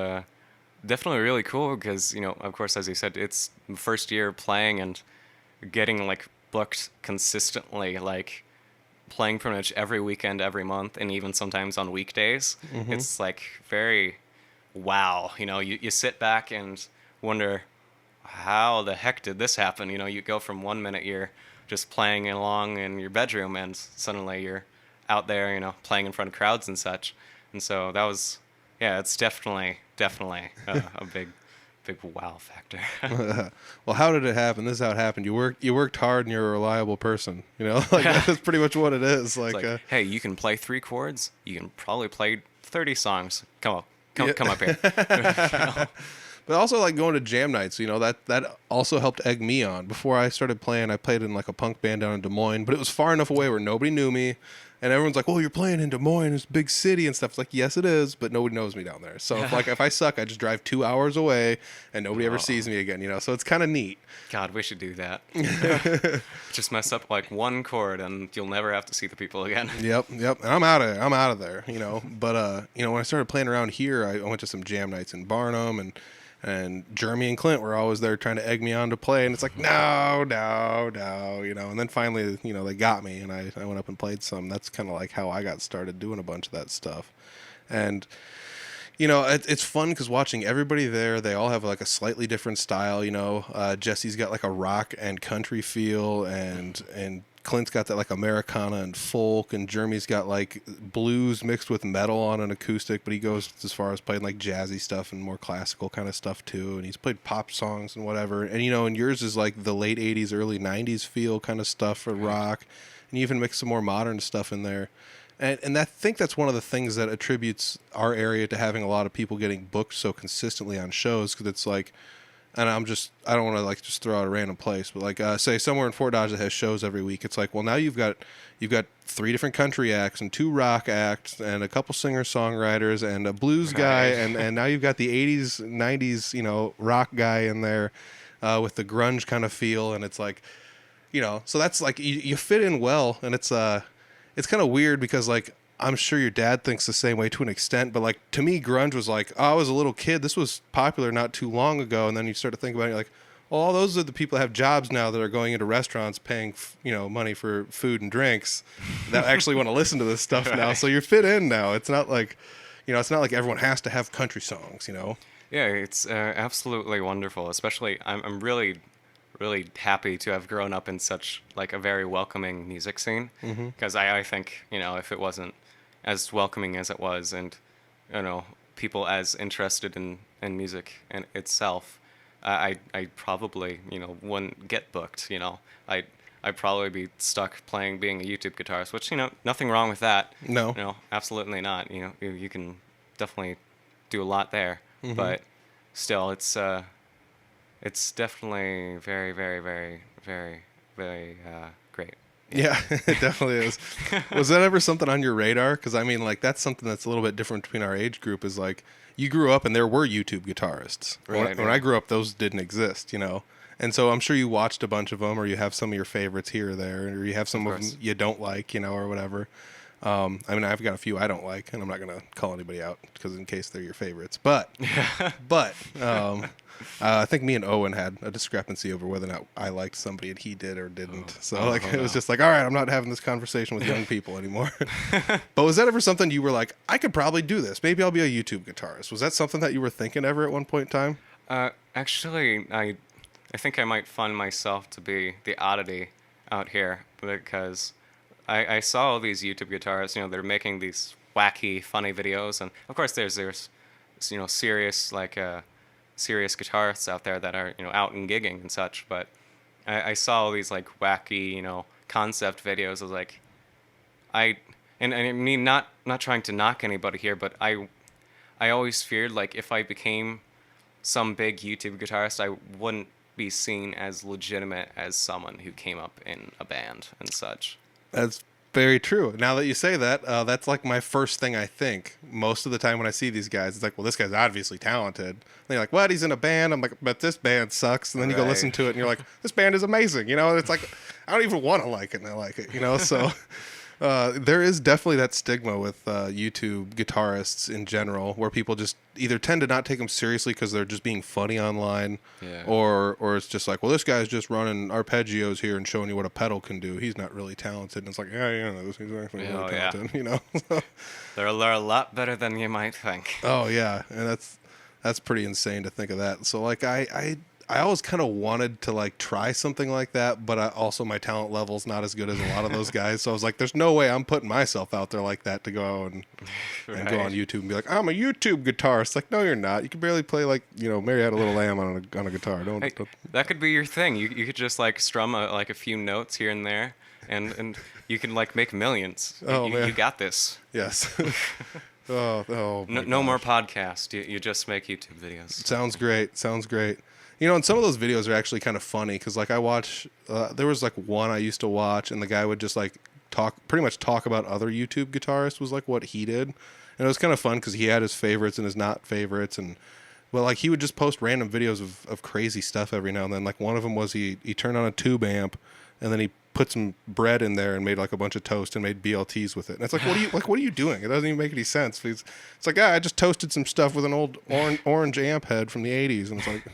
[SPEAKER 3] definitely really cool because, you know, of course, as you said, it's the first year playing and getting like booked consistently, like playing pretty much every weekend, every month, and even sometimes on weekdays.
[SPEAKER 1] Mm-hmm.
[SPEAKER 3] It's like very wow. You know, you sit back and wonder, how the heck did this happen? You know, you go from 1 minute you're just playing along in your bedroom and suddenly you're out there, you know, playing in front of crowds and such. And so that was, yeah, it's definitely a big wow factor.
[SPEAKER 1] Well, how did it happen? This is how it happened. You worked hard and you're a reliable person. You know, like that's pretty much what it is. Like,
[SPEAKER 3] hey, you can play 3 chords. You can probably play 30 songs. Come up here.
[SPEAKER 1] But also like going to jam nights, you know, that also helped egg me on. Before I started playing, I played in like a punk band down in Des Moines, but it was far enough away where nobody knew me. And everyone's like, "Oh, you're playing in Des Moines, it's a big city and stuff." It's like, yes, it is, but nobody knows me down there. So if I suck, I just drive 2 hours away and nobody ever sees me again, you know. So it's kind of neat.
[SPEAKER 3] God, we should do that. Just mess up like 1 chord and you'll never have to see the people again.
[SPEAKER 1] Yep. And I'm out of there, you know. But you know, when I started playing around here, I went to some jam nights in Barnum and Jeremy and Clint were always there trying to egg me on to play. And it's like, no, you know. And then finally, you know, they got me and I went up and played some. That's kind of like how I got started doing a bunch of that stuff. And, you know, it's fun because watching everybody there, they all have like a slightly different style, you know. Jesse's got like a rock and country feel and Clint's got that like Americana and folk, and Jeremy's got like blues mixed with metal on an acoustic, but he goes as far as playing like jazzy stuff and more classical kind of stuff too. And he's played pop songs and whatever. And you know, and yours is like the late 80s, early 90s feel kind of stuff for rock. And you even mix some more modern stuff in there. And I think that's one of the things that attributes our area to having a lot of people getting booked so consistently on shows, because it's like, and I don't want to like just throw out a random place, but like say somewhere in Fort Dodge that has shows every week, it's like, well, now you've got 3 different country acts and 2 rock acts and a couple singer-songwriters and a blues guy, and now you've got the 80s, 90s, you know, rock guy in there with the grunge kind of feel, and it's like, you know, so that's like you fit in well, and it's kind of weird because like I'm sure your dad thinks the same way to an extent, but like to me, grunge was like, oh, I was a little kid. This was popular not too long ago, and then you start to think about it, you're like, well, all those are the people that have jobs now that are going into restaurants paying, you know, money for food and drinks that actually want to listen to this stuff now. So you're fit in now. It's not like, you know, it's not like everyone has to have country songs, you know.
[SPEAKER 3] Yeah, it's absolutely wonderful. Especially, I'm really happy to have grown up in such like a very welcoming music scene, because I think, you know, if it wasn't as welcoming as it was, and, you know, people as interested in music in itself, I'd probably, you know, wouldn't get booked. You know, I'd probably be stuck being a YouTube guitarist, which, you know, nothing wrong with that.
[SPEAKER 1] No,
[SPEAKER 3] absolutely not. You know, you can definitely do a lot there, but still, it's definitely very, very, very, very, very great.
[SPEAKER 1] Yeah, it definitely is. Was that ever something on your radar? Because I mean, like, that's something that's a little bit different between our age group. Is like, you grew up and there were YouTube guitarists. When I grew up, those didn't exist, you know. And so I'm sure you watched a bunch of them, or you have some of your favorites here or there, or you have some of them you don't like, you know, or whatever. I mean, I've got a few I don't like, and I'm not going to call anybody out because in case they're your favorites. But I think me and Owen had a discrepancy over whether or not I liked somebody and he did or didn't. It was just like, all right, I'm not having this conversation with young people anymore. But was that ever something you were like, I could probably do this? Maybe I'll be a YouTube guitarist. Was that something that you were thinking ever at one point in time?
[SPEAKER 3] Actually, I think I might find myself to be the oddity out here because I saw all these YouTube guitarists, they're making these wacky, funny videos, and of course there's serious serious guitarists out there that are out and gigging and such, but I saw all these like wacky concept videos. I was like, and I mean not trying to knock anybody here, but I always feared like if I became some big YouTube guitarist, I wouldn't be seen as legitimate as someone who came up in a band and such.
[SPEAKER 1] That's very true. Now that you say that, that's like my first thing I think. Most of the time when I see these guys, it's like, well, this guy's obviously talented. And they're like, what? He's in a band? I'm like, but this band sucks. And then you go listen to it and you're like, this band is amazing. It's like, I don't even want to like it and I like it, so... there is definitely that stigma with YouTube guitarists in general, where people just either tend to not take them seriously because they're just being funny online, or it's just like, well, this guy's just running arpeggios here and showing you what a pedal can do. He's not really talented. And it's like, this is actually really talented.
[SPEAKER 3] They're a lot better than you might think.
[SPEAKER 1] Oh yeah, and that's pretty insane to think of that. So like I always kind of wanted to like try something like that, but also my talent level's not as good as a lot of those guys. So I was like, there's no way I'm putting myself out there like that to go and go on YouTube and be like, I'm a YouTube guitarist. Like, no, you're not. You can barely play like, Mary Had a Little Lamb on a guitar. Don't.
[SPEAKER 3] That could be your thing. You could just like strum a few notes here and there, and you can like make millions.
[SPEAKER 1] Oh, man.
[SPEAKER 3] You got this.
[SPEAKER 1] Yes. No
[SPEAKER 3] more podcast. You just make YouTube videos.
[SPEAKER 1] Sounds great. And some of those videos are actually kind of funny because, like, I watch. There was like one I used to watch, and the guy would just like pretty much talk about other YouTube guitarists. Was like what he did, and it was kind of fun because he had his favorites and his not favorites, and like he would just post random videos of crazy stuff every now and then. Like one of them was he turned on a tube amp, and then he put some bread in there and made like a bunch of toast and made BLTs with it. And it's like, what are you doing? It doesn't even make any sense. It's like, I just toasted some stuff with an old orange amp head from the 80s, and it's like.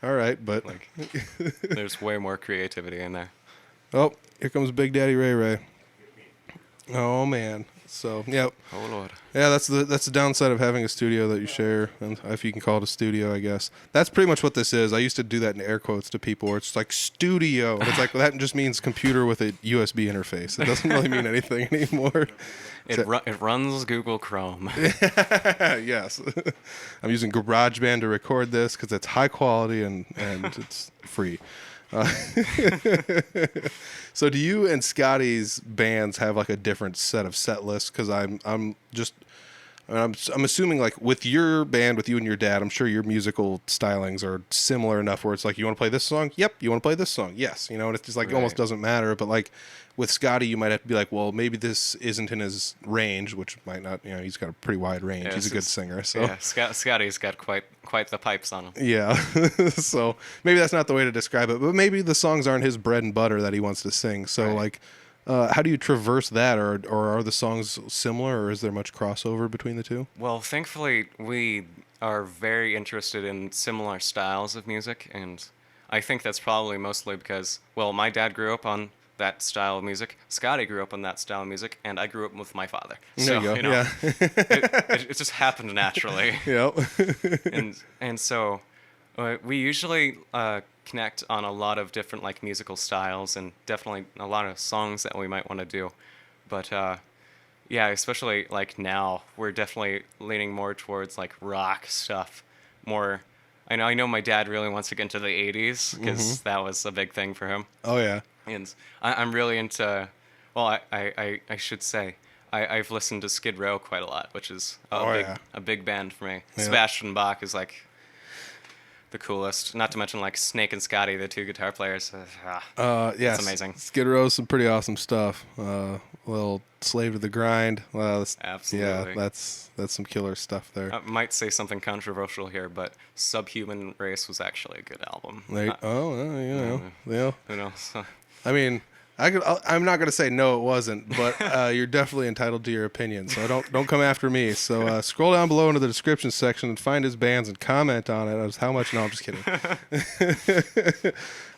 [SPEAKER 1] All right, but
[SPEAKER 3] like, there's way more creativity in there.
[SPEAKER 1] Oh, here comes Big Daddy Ray Ray. Oh man. So yeah.
[SPEAKER 3] Oh Lord.
[SPEAKER 1] Yeah, that's the downside of having a studio that you share, and if you can call it a studio, I guess. That's pretty much what this is. I used to do that in air quotes to people, where it's like studio, and it's like, well, that just means computer with a USB interface. It doesn't really mean anything anymore.
[SPEAKER 3] It runs Google Chrome.
[SPEAKER 1] Yes. I'm using GarageBand to record this because it's high quality and it's free. So do you and Scotty's bands have like a different set of set lists? Because I'm assuming like with your band, with you and your dad, I'm sure your musical stylings are similar enough where it's like, you want to play this song? Yep. You want to play this song? Yes. And it's just like It almost doesn't matter. But like with Scotty, you might have to be like, well, maybe this isn't in his range, which might not. He's got a pretty wide range. He's a good singer. So
[SPEAKER 3] yeah, Scotty's got quite the pipes on him.
[SPEAKER 1] Yeah. So maybe that's not the way to describe it, but maybe the songs aren't his bread and butter that he wants to sing. So like, how do you traverse that, or are the songs similar, or is there much crossover between the two?
[SPEAKER 3] Well, thankfully, we are very interested in similar styles of music, and I think that's probably mostly because, well, my dad grew up on that style of music. Scotty grew up on that style of music, and I grew up with my father.
[SPEAKER 1] So, there you go. Yeah.
[SPEAKER 3] it just happened naturally.
[SPEAKER 1] Yep.
[SPEAKER 3] and so we usually connect on a lot of different like musical styles, and definitely a lot of songs that we might want to do. But yeah, especially like now, we're definitely leaning more towards like rock stuff. More. I know my dad really wants to get into the 80s because that was a big thing for him.
[SPEAKER 1] Oh yeah.
[SPEAKER 3] And I'm really into, well, I should say, I've listened to Skid Row quite a lot, which is a big band for me. Yeah. Sebastian Bach is like the coolest. Not to mention like Snake and Scotty, the two guitar players.
[SPEAKER 1] Yeah,
[SPEAKER 3] it's amazing.
[SPEAKER 1] Skid Row's some pretty awesome stuff. Little Slave to the Grind.
[SPEAKER 3] Absolutely.
[SPEAKER 1] Yeah, that's some killer stuff there.
[SPEAKER 3] I might say something controversial here, but Subhuman Race was actually a good album.
[SPEAKER 1] Yeah.
[SPEAKER 3] Who knows?
[SPEAKER 1] I mean, I'm not going to say no, it wasn't, but you're definitely entitled to your opinion, so don't come after me. So scroll down below into the description section and find his bands and comment on it as how much. No, I'm just kidding.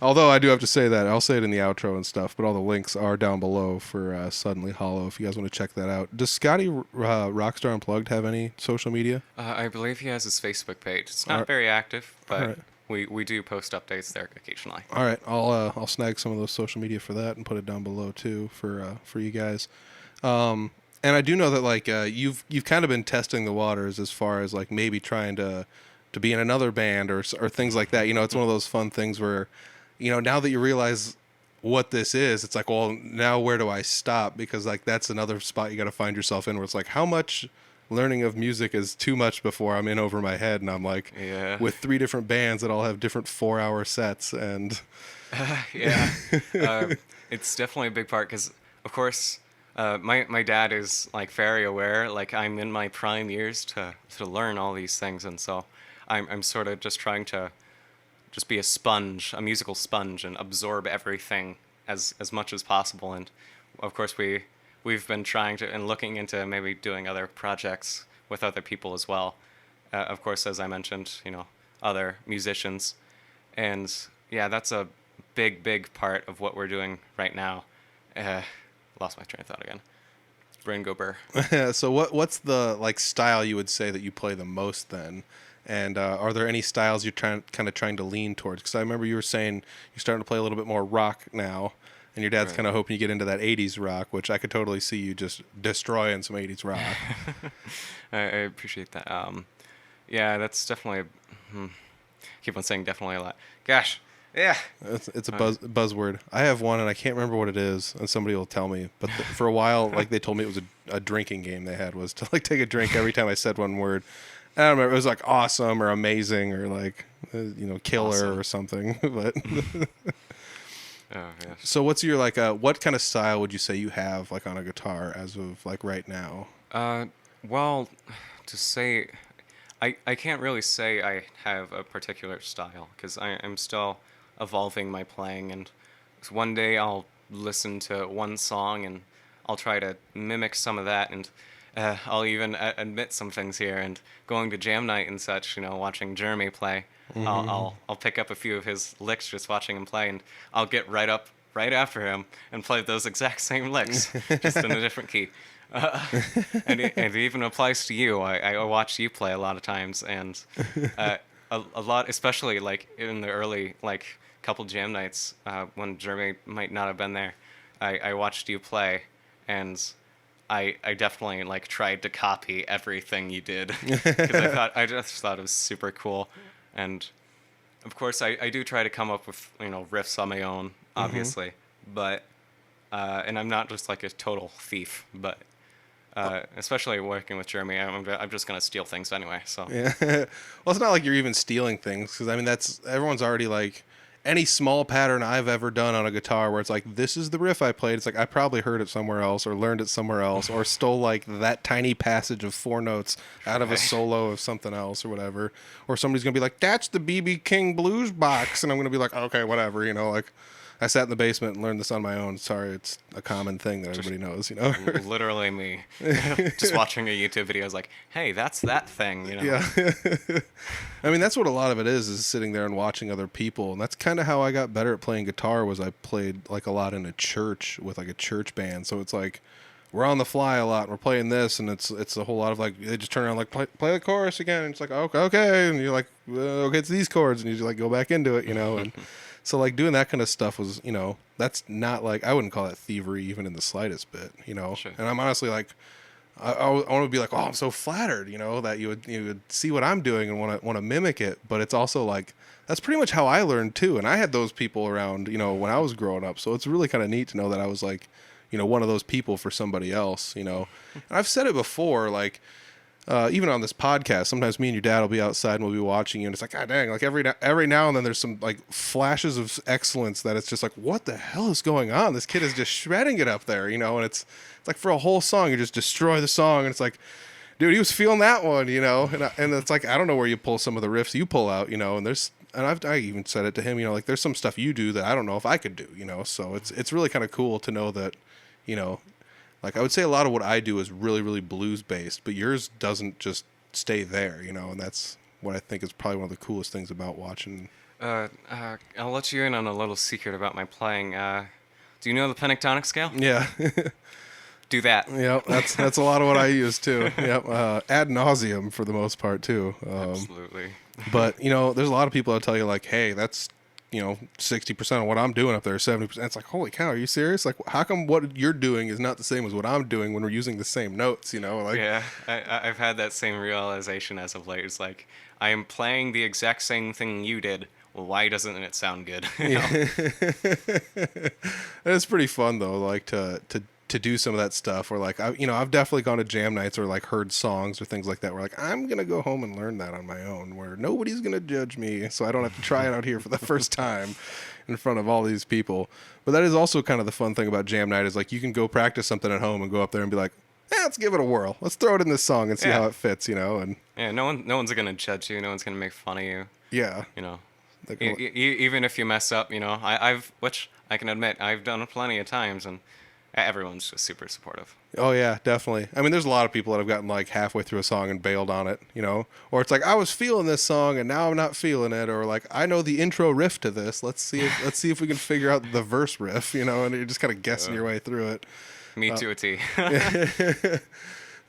[SPEAKER 1] Although I do have to say that. I'll say it in the outro and stuff, but all the links are down below for Suddenly Hollow if you guys want to check that out. Does Scotty Roxtar Unplugged have any social media?
[SPEAKER 3] I believe he has his Facebook page. It's not very active, but we do post updates there occasionally.
[SPEAKER 1] All right, I'll snag some of those social media for that and put it down below too for you guys. And I do know that like you've kind of been testing the waters as far as like maybe trying to be in another band or things like that. You know, it's one of those fun things where, you know, now that you realize what this is, it's like, well, now where do I stop? Because like that's another spot you got to find yourself in where it's like, how much learning of music is too much before I'm in over my head, and I'm like, with 3 different bands that all have different 4-hour sets, and
[SPEAKER 3] it's definitely a big part because, of course, my dad is like very aware. Like I'm in my prime years to learn all these things, and so I'm sort of just trying to just be a sponge, a musical sponge, and absorb everything as much as possible. And of course, we've been trying to and looking into maybe doing other projects with other people as well. Of course, as I mentioned, you know, other musicians, and yeah, that's a big part of what we're doing right now. Lost my train of thought again. Brain go burr.
[SPEAKER 1] So what's the like style you would say that you play the most then? And are there any styles you're trying to lean towards? Because I remember you were saying you're starting to play a little bit more rock now, and your dad's kind of hoping you get into that 80s rock, which I could totally see you just destroying some 80s rock.
[SPEAKER 3] I appreciate that. Yeah, that's definitely keep on saying definitely a lot. Gosh, yeah.
[SPEAKER 1] It's a buzzword. I have one, and I can't remember what it is, and somebody will tell me. But for a while, like they told me it was a drinking game they had, was to like take a drink every time I said one word. I don't remember. It was like awesome or amazing or like, killer awesome. Or something. But
[SPEAKER 3] oh, yes.
[SPEAKER 1] So what's your like? What kind of style would you say you have like on a guitar as of like right now?
[SPEAKER 3] Well, to say, I can't really say I have a particular style because I'm still evolving my playing, and one day I'll listen to one song and I'll try to mimic some of that, and I'll even admit some things here. And going to jam night and such, watching Jeremy play, I'll pick up a few of his licks just watching him play, and I'll get right after him and play those exact same licks, just in a different key. And it even applies to you. I watch you play a lot of times, and a lot, especially like in the early couple jam nights when Jeremy might not have been there. I watched you play, and I definitely tried to copy everything you did because I just thought it was super cool. And of course I do try to come up with riffs on my own, obviously, but and I'm not just like a total thief, but especially working with Jeremy, I'm just gonna steal things anyway. So
[SPEAKER 1] yeah, well, it's not like you're even stealing things, because I mean everyone's already like, any small pattern I've ever done on a guitar where it's like, this is the riff I played, it's like I probably heard it somewhere else or learned it somewhere else or stole like that tiny passage of 4 notes out of a solo of something else or whatever. Or somebody's gonna be like, that's the B.B. King blues box, and I'm gonna be like, okay, whatever, like I sat in the basement and learned this on my own. Sorry, it's a common thing that everybody knows,
[SPEAKER 3] Literally me. Just watching a YouTube video, I was like, hey, that's that thing,
[SPEAKER 1] Yeah. I mean, that's what a lot of it is sitting there and watching other people. And that's kind of how I got better at playing guitar, was I played like a lot in a church with like a church band. So it's like, we're on the fly a lot and we're playing this, and it's a whole lot of like, they just turn around like, play the chorus again. And it's like, okay. And you're like, okay, it's these chords. And you just like go back into it, and so like doing that kind of stuff was, that's not like, I wouldn't call that thievery even in the slightest bit,
[SPEAKER 3] Sure.
[SPEAKER 1] And I'm honestly like, I want to be like, oh, I'm so flattered, that you would see what I'm doing and want to mimic it. But it's also like, that's pretty much how I learned too. And I had those people around, when I was growing up. So it's really kind of neat to know that I was like, one of those people for somebody else, And I've said it before, like, even on this podcast, sometimes me and your dad will be outside and we'll be watching you, and it's like, God dang, like every now and then there's some like flashes of excellence that it's just like, what the hell is going on? This kid is just shredding it up there, and it's like for a whole song, you just destroy the song, and it's like, dude, he was feeling that one, and it's like, I don't know where you pull some of the riffs you pull out, and I even said it to him, like there's some stuff you do that I don't know if I could do, so it's really kind of cool to know that, like I would say a lot of what I do is really, really blues based, but yours doesn't just stay there, and that's what I think is probably one of the coolest things about watching.
[SPEAKER 3] I'll let you in on a little secret about my playing. Do you know the Pentatonic Scale?
[SPEAKER 1] Yeah.
[SPEAKER 3] Do that.
[SPEAKER 1] Yep, that's a lot of what I use too. Yep, ad nauseum for the most part too.
[SPEAKER 3] Absolutely.
[SPEAKER 1] But, you know, there's a lot of people that tell you, like, hey, that's, you know, 60% of what I'm doing up there, 70%. It's like, holy cow, are you serious? Like, how come what you're doing is not the same as what I'm doing when we're using the same notes, you know? Like,
[SPEAKER 3] Yeah, I've had that same realization as of late. It's like, I am playing the exact same thing you did. Well, why doesn't it sound good? You know?
[SPEAKER 1] it's pretty fun, though, like, to do some of that stuff where, like, I've definitely gone to jam nights or, like, heard songs or things like that where, like, I'm going to go home and learn that on my own where nobody's going to judge me, so I don't have to try it out here for the first time in front of all these people. But that is also kind of the fun thing about jam night is, like, you can go practice something at home and go up there and be like, let's give it a whirl. Let's throw it in this song and see
[SPEAKER 3] Yeah.
[SPEAKER 1] how it fits, you know? And
[SPEAKER 3] Yeah, no one's gonna judge you. No one's gonna make fun of you.
[SPEAKER 1] yeah.
[SPEAKER 3] You know,
[SPEAKER 1] Like,
[SPEAKER 3] even if you mess up, you know, which I can admit, I've done it plenty of times, and everyone's just super supportive.
[SPEAKER 1] oh yeah, definitely. I mean, there's a lot of people that have gotten like halfway through a song and bailed on it, you know, or it's like I was feeling this song and now I'm not feeling it, or like I know the intro riff to this. Let's see if we can figure out the verse riff, you know, and you're just kind of guessing your way through it.
[SPEAKER 3] Me to a T.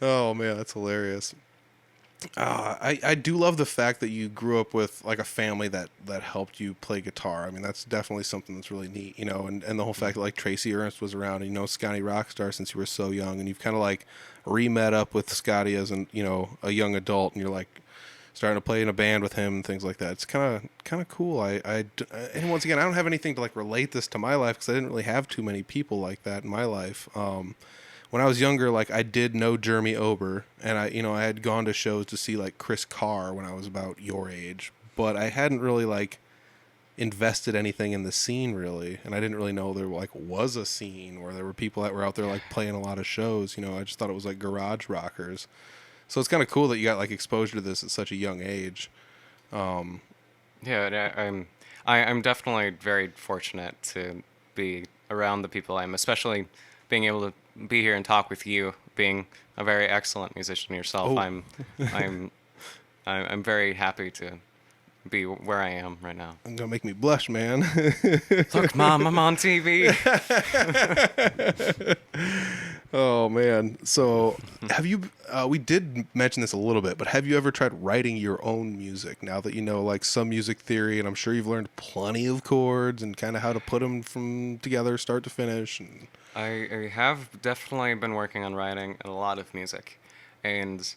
[SPEAKER 1] Oh man, that's hilarious. I do love the fact that you grew up with like a family that helped you play guitar. I mean, that's definitely something that's really neat, you know, and the whole fact that like Tracy Ernst was around and you know Scotty Roxtar since you were so young, and you've kind of like re-met up with Scotty as a young adult, and you're like starting to play in a band with him and things like that. It's kind of cool. And once again, I don't have anything to like relate this to my life because I didn't really have too many people like that in my life. When I was younger, like I did know Jeremy Ober, and I had gone to shows to see like Chris Carr when I was about your age, but I hadn't really like invested anything in the scene really, and I didn't really know there like was a scene where there were people that were out there like playing a lot of shows. You know, I just thought it was like garage rockers. So it's kind of cool that you got like exposure to this at such a young age.
[SPEAKER 3] Yeah, I'm definitely very fortunate to be around the people I'm, especially being able to be here and talk with you, being a very excellent musician yourself.
[SPEAKER 1] Oh.
[SPEAKER 3] I'm very happy to be where I am right now.
[SPEAKER 1] It's gonna make me blush, man.
[SPEAKER 3] Look, Mom, I'm on TV.
[SPEAKER 1] Oh man. So have you we did mention this a little bit, but have you ever tried writing your own music now that you know like some music theory, and I'm sure you've learned plenty of chords and kind of how to put them from together start to finish? And
[SPEAKER 3] I have definitely been working on writing a lot of music, and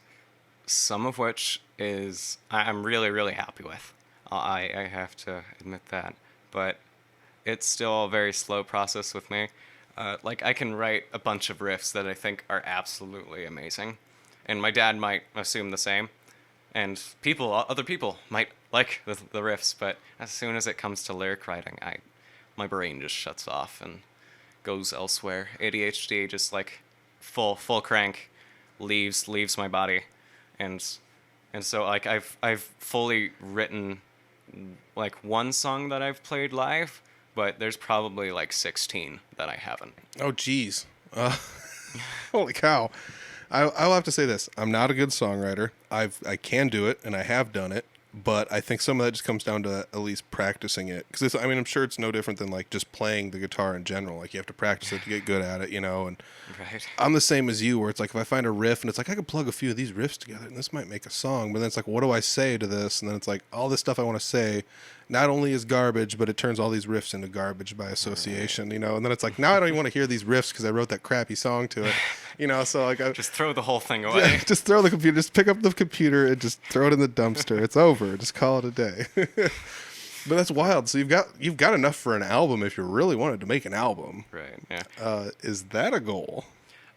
[SPEAKER 3] some of which is I'm really, really happy with. I have to admit that. But it's still a very slow process with me. Like, I can write a bunch of riffs that I think are absolutely amazing, and my dad might assume the same, and other people might like the riffs, but as soon as it comes to lyric writing, my brain just shuts off and goes elsewhere. ADHD just like full crank leaves my body, and so like I've fully written like one song that I've played live, but there's probably like 16 that I haven't.
[SPEAKER 1] oh geez. Holy cow. I'll have to say this. I'm not a good songwriter. I can do it and I have done it, but I think some of that just comes down to at least practicing it. Because I mean, I'm sure it's no different than like just playing the guitar in general. Like you have to practice it to get good at it, you know. And
[SPEAKER 3] Right.
[SPEAKER 1] I'm the same as you, where it's like if I find a riff and it's like I could plug a few of these riffs together and this might make a song, but then it's like, what do I say to this? And then it's like all this stuff I want to say not only is garbage, but it turns all these riffs into garbage by association, you know. And then it's like now I don't even want to hear these riffs because I wrote that crappy song to it, you know. So like
[SPEAKER 3] Just throw the whole thing away.
[SPEAKER 1] just throw the computer, just pick up the computer and just throw it in the dumpster. It's over. Just call it a day. But that's wild. So you've got enough for an album if you really wanted to make an album.
[SPEAKER 3] Right. Yeah.
[SPEAKER 1] Is that a goal?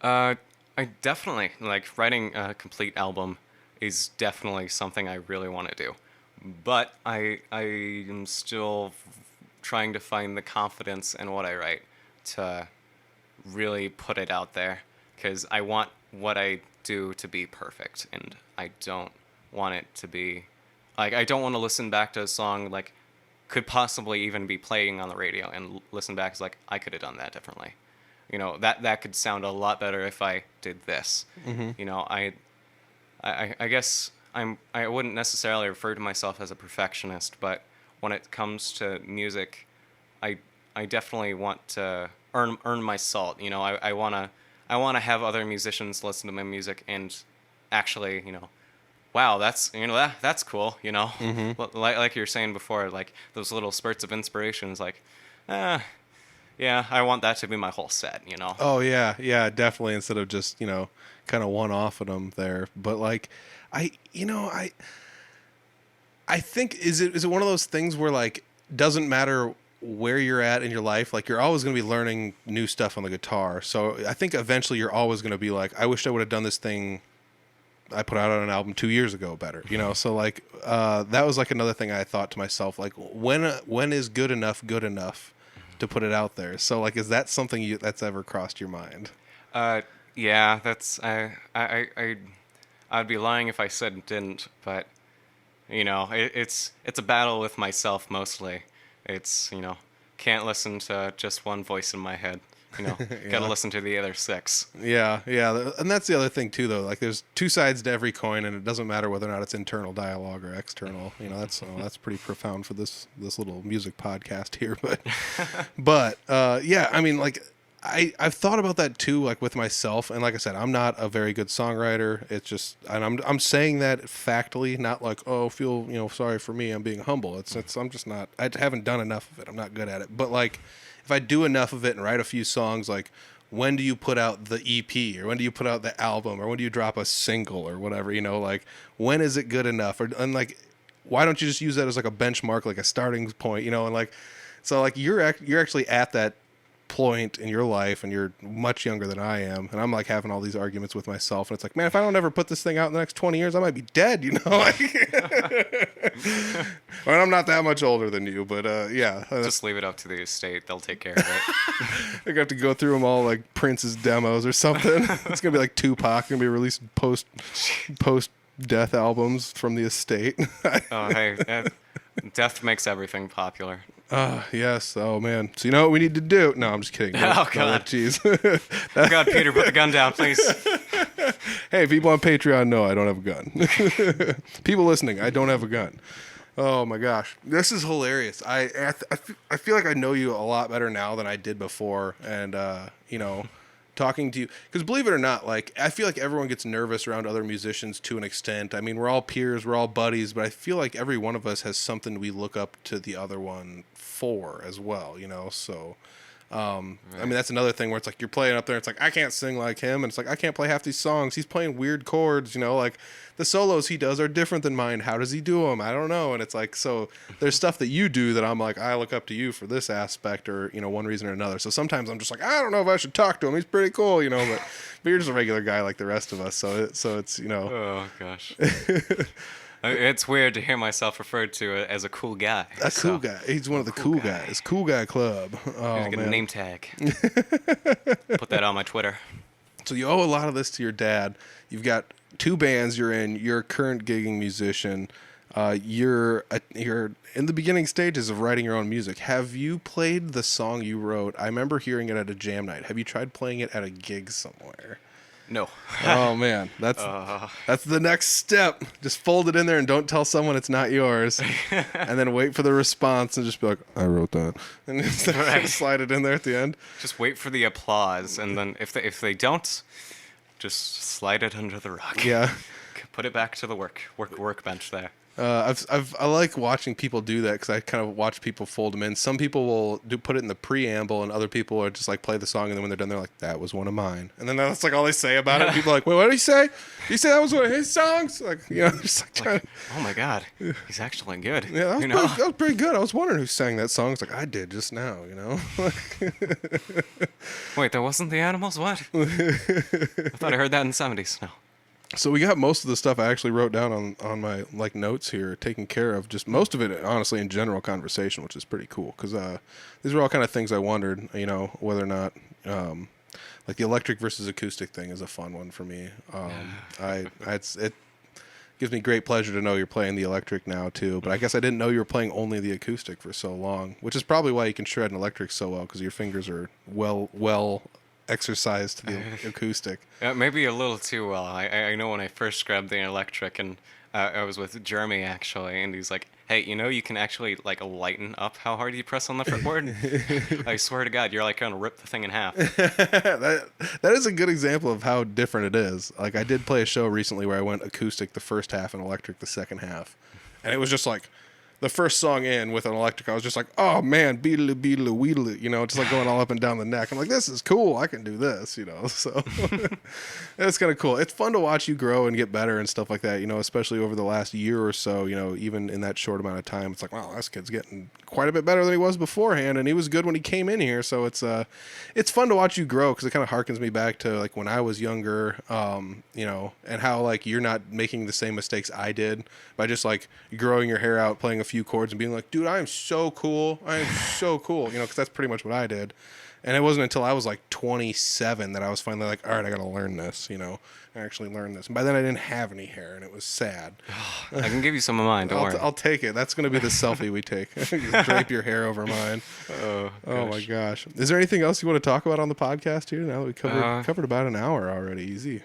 [SPEAKER 3] I definitely like writing a complete album is definitely something I really want to do, but I am still trying to find the confidence in what I write to really put it out there, because I want what I do to be perfect, and I don't want it to be like I don't want to listen back to a song like could possibly even be playing on the radio and listen back as like I could have done that differently. You know, that could sound a lot better if I did this.
[SPEAKER 1] Mm-hmm.
[SPEAKER 3] You know, I guess I wouldn't necessarily refer to myself as a perfectionist, but when it comes to music, I definitely want to earn my salt. You know, I wanna have other musicians listen to my music and actually, you know, wow, that's cool, Like you were saying before, like those little spurts of inspiration is like, yeah, I want that to be my whole set.
[SPEAKER 1] Oh yeah, definitely. Instead of just kind of one-offing them there, but like, I think is it one of those things where like doesn't matter where you're at in your life, like you're always going to be learning new stuff on the guitar. So I think eventually you're always going to be like, I wish I would have done this thing I put out on an album 2 years ago better, So like that was like another thing I thought to myself, like when is good enough to put it out there? So like, is that something that's ever crossed your mind?
[SPEAKER 3] Yeah, that's I'd be lying if I said it didn't, but it's a battle with myself mostly. It's can't listen to just one voice in my head.
[SPEAKER 1] Yeah.
[SPEAKER 3] Gotta listen to the other six.
[SPEAKER 1] Yeah, and that's the other thing too, though. Like, there's two sides to every coin, and it doesn't matter whether or not it's internal dialogue or external. That's pretty profound for this little music podcast here. But yeah, I mean, like, I've thought about that too, like with myself, and like I said, I'm not a very good songwriter. It's just, and I'm saying that factually, not like, oh, feel sorry for me. I'm being humble. I'm just not. I haven't done enough of it. I'm not good at it. But like, if I do enough of it and write a few songs, like, when do you put out the EP, or when do you put out the album, or when do you drop a single or whatever, like, when is it good enough? And like, why don't you just use that as like a benchmark, like a starting point, and like, so like you're actually at that point in your life, and you're much younger than I am, and I'm like having all these arguments with myself, and it's like, man, if I don't ever put this thing out in the next 20 years, I might be dead, like, well, I'm not that much older than you, but yeah,
[SPEAKER 3] just leave it up to the estate. They'll take care of it.
[SPEAKER 1] They're gonna have to go through them all like Prince's demos or something. It's gonna be like Tupac, gonna be released post death albums from the estate.
[SPEAKER 3] Oh, hey, death makes everything popular.
[SPEAKER 1] Yes. Oh man. So you know what we need to do? No, I'm just kidding.
[SPEAKER 3] Oh God.
[SPEAKER 1] Jeez.
[SPEAKER 3] Oh God, Peter, put the gun down, please.
[SPEAKER 1] Hey, people on Patreon know I don't have a gun. People listening, I don't have a gun. Oh my gosh, this is hilarious. I feel like I know you a lot better now than I did before, and talking to you, because believe it or not, like, I feel like everyone gets nervous around other musicians to an extent. I mean, we're all peers, we're all buddies, but I feel like every one of us has something we look up to the other one for as well, so right. I mean, that's another thing where it's like you're playing up there, it's like, I can't sing like him, and it's like, I can't play half these songs, he's playing weird chords, like the solos he does are different than mine, how does he do them? I don't know. And it's like, so there's stuff that you do that I'm like, I look up to you for this aspect, or one reason or another. So sometimes I'm just like, I don't know if I should talk to him, he's pretty cool, but you're just a regular guy like the rest of us, so it's
[SPEAKER 3] oh gosh. It's weird to hear myself referred to as a cool guy.
[SPEAKER 1] Cool guy. He's one of the cool guys. Cool guy club. Oh,
[SPEAKER 3] man. Get a name tag. Put that on my Twitter.
[SPEAKER 1] So you owe a lot of this to your dad. You've got 2 bands you're in. You're a current gigging musician. You're in the beginning stages of writing your own music. Have you played the song you wrote? I remember hearing it at a jam night. Have you tried playing it at a gig somewhere?
[SPEAKER 3] No.
[SPEAKER 1] Oh man, that's the next step. Just fold it in there and don't tell someone it's not yours, and then wait for the response and just be like, I wrote that, and just
[SPEAKER 3] right.
[SPEAKER 1] Slide it in there at the end.
[SPEAKER 3] Just wait for the applause, and then if they don't, just slide it under the rug.
[SPEAKER 1] Yeah.
[SPEAKER 3] Put it back to the workbench there.
[SPEAKER 1] I like watching people do that, because I kind of watch people fold them in. Some people will put it in the preamble, and other people are just like play the song, and then when they're done, they're like, that was one of mine, and then that's like all they say about it. People are like, wait, what did he say? Did he say that was one of his songs? Like, just like,
[SPEAKER 3] oh my God, he's actually good.
[SPEAKER 1] Yeah, that was pretty good. I was wondering who sang that song. It's like, I did just now,
[SPEAKER 3] Wait, that wasn't the Animals? What? I thought I heard that in the 70s. No.
[SPEAKER 1] So we got most of the stuff I actually wrote down on my like notes here taken care of. Just most of it, honestly, in general conversation, which is pretty cool, because these are all kind of things I wondered, whether or not like the electric versus acoustic thing is a fun one for me. It gives me great pleasure to know you're playing the electric now too. But I guess I didn't know you were playing only the acoustic for so long, which is probably why you can shred an electric so well, because your fingers are well exercised to the acoustic.
[SPEAKER 3] Maybe a little too well. I know when I first grabbed the electric, and I was with Jeremy actually, and he's like, hey, you can actually like lighten up how hard you press on the fretboard. I swear to God, you're like gonna rip the thing in half.
[SPEAKER 1] that is a good example of how different it is. Like I did play a show recently where I went acoustic the first half and electric the second half, and it was just like the first song in with an electric, I was just like, oh man, beedle beedle weedle, just like going all up and down the neck. I'm like, this is cool. I can do this, So it's kind of cool. It's fun to watch you grow and get better and stuff like that, especially over the last year or so, even in that short amount of time. It's like, wow, this kid's getting quite a bit better than he was beforehand. And he was good when he came in here. So it's fun to watch you grow because it kind of harkens me back to like when I was younger, and how like you're not making the same mistakes I did by just like growing your hair out, playing a few chords and being like, dude, I am so cool. I am so cool. Because that's pretty much what I did. And it wasn't until I was like 27 that I was finally like, all right, I got to learn this, I actually learned this. And by then I didn't have any hair and it was sad.
[SPEAKER 3] I can give you some of mine. Don't worry.
[SPEAKER 1] I'll take it. That's going to be the selfie we take. Drape your hair over mine. Oh my gosh. Is there anything else you want to talk about on the podcast here? Now that we covered about an hour already. Easy.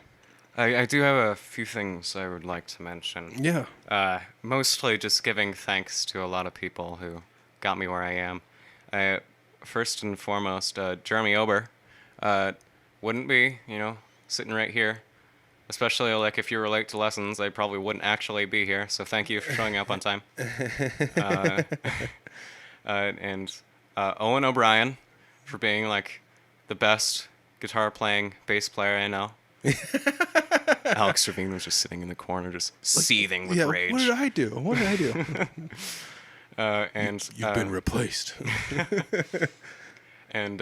[SPEAKER 3] I do have a few things I would like to mention.
[SPEAKER 1] Yeah.
[SPEAKER 3] Mostly just giving thanks to a lot of people who got me where I am. First and foremost, Jeremy Ober wouldn't be, sitting right here. Especially like if you were late to lessons, I probably wouldn't actually be here. So thank you for showing up on time. And Owen O'Brien for being like the best guitar playing bass player I know. Alex Trevine was just sitting in the corner, just seething with rage.
[SPEAKER 1] What did I do?
[SPEAKER 3] And
[SPEAKER 1] you've been replaced.
[SPEAKER 3] And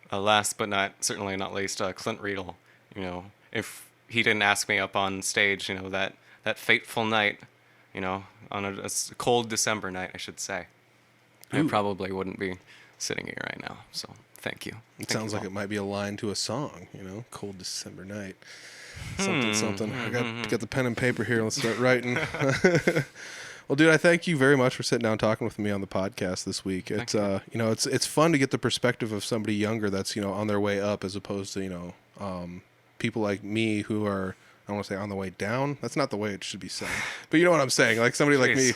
[SPEAKER 3] last but certainly not least, Clint Riedel. If he didn't ask me up on stage, that fateful night, on a cold December night, I should say, I probably wouldn't be sitting here right now. So thank you.
[SPEAKER 1] It sounds like it might be a line to a song, cold December night. Something. I got the pen and paper here. Let's start writing. Well, dude, I thank you very much for sitting down and talking with me on the podcast this week. It's it's fun to get the perspective of somebody younger that's on their way up as opposed to people like me who are, I don't want to say on the way down. That's not the way it should be said. But you know what I'm saying? Like somebody like me.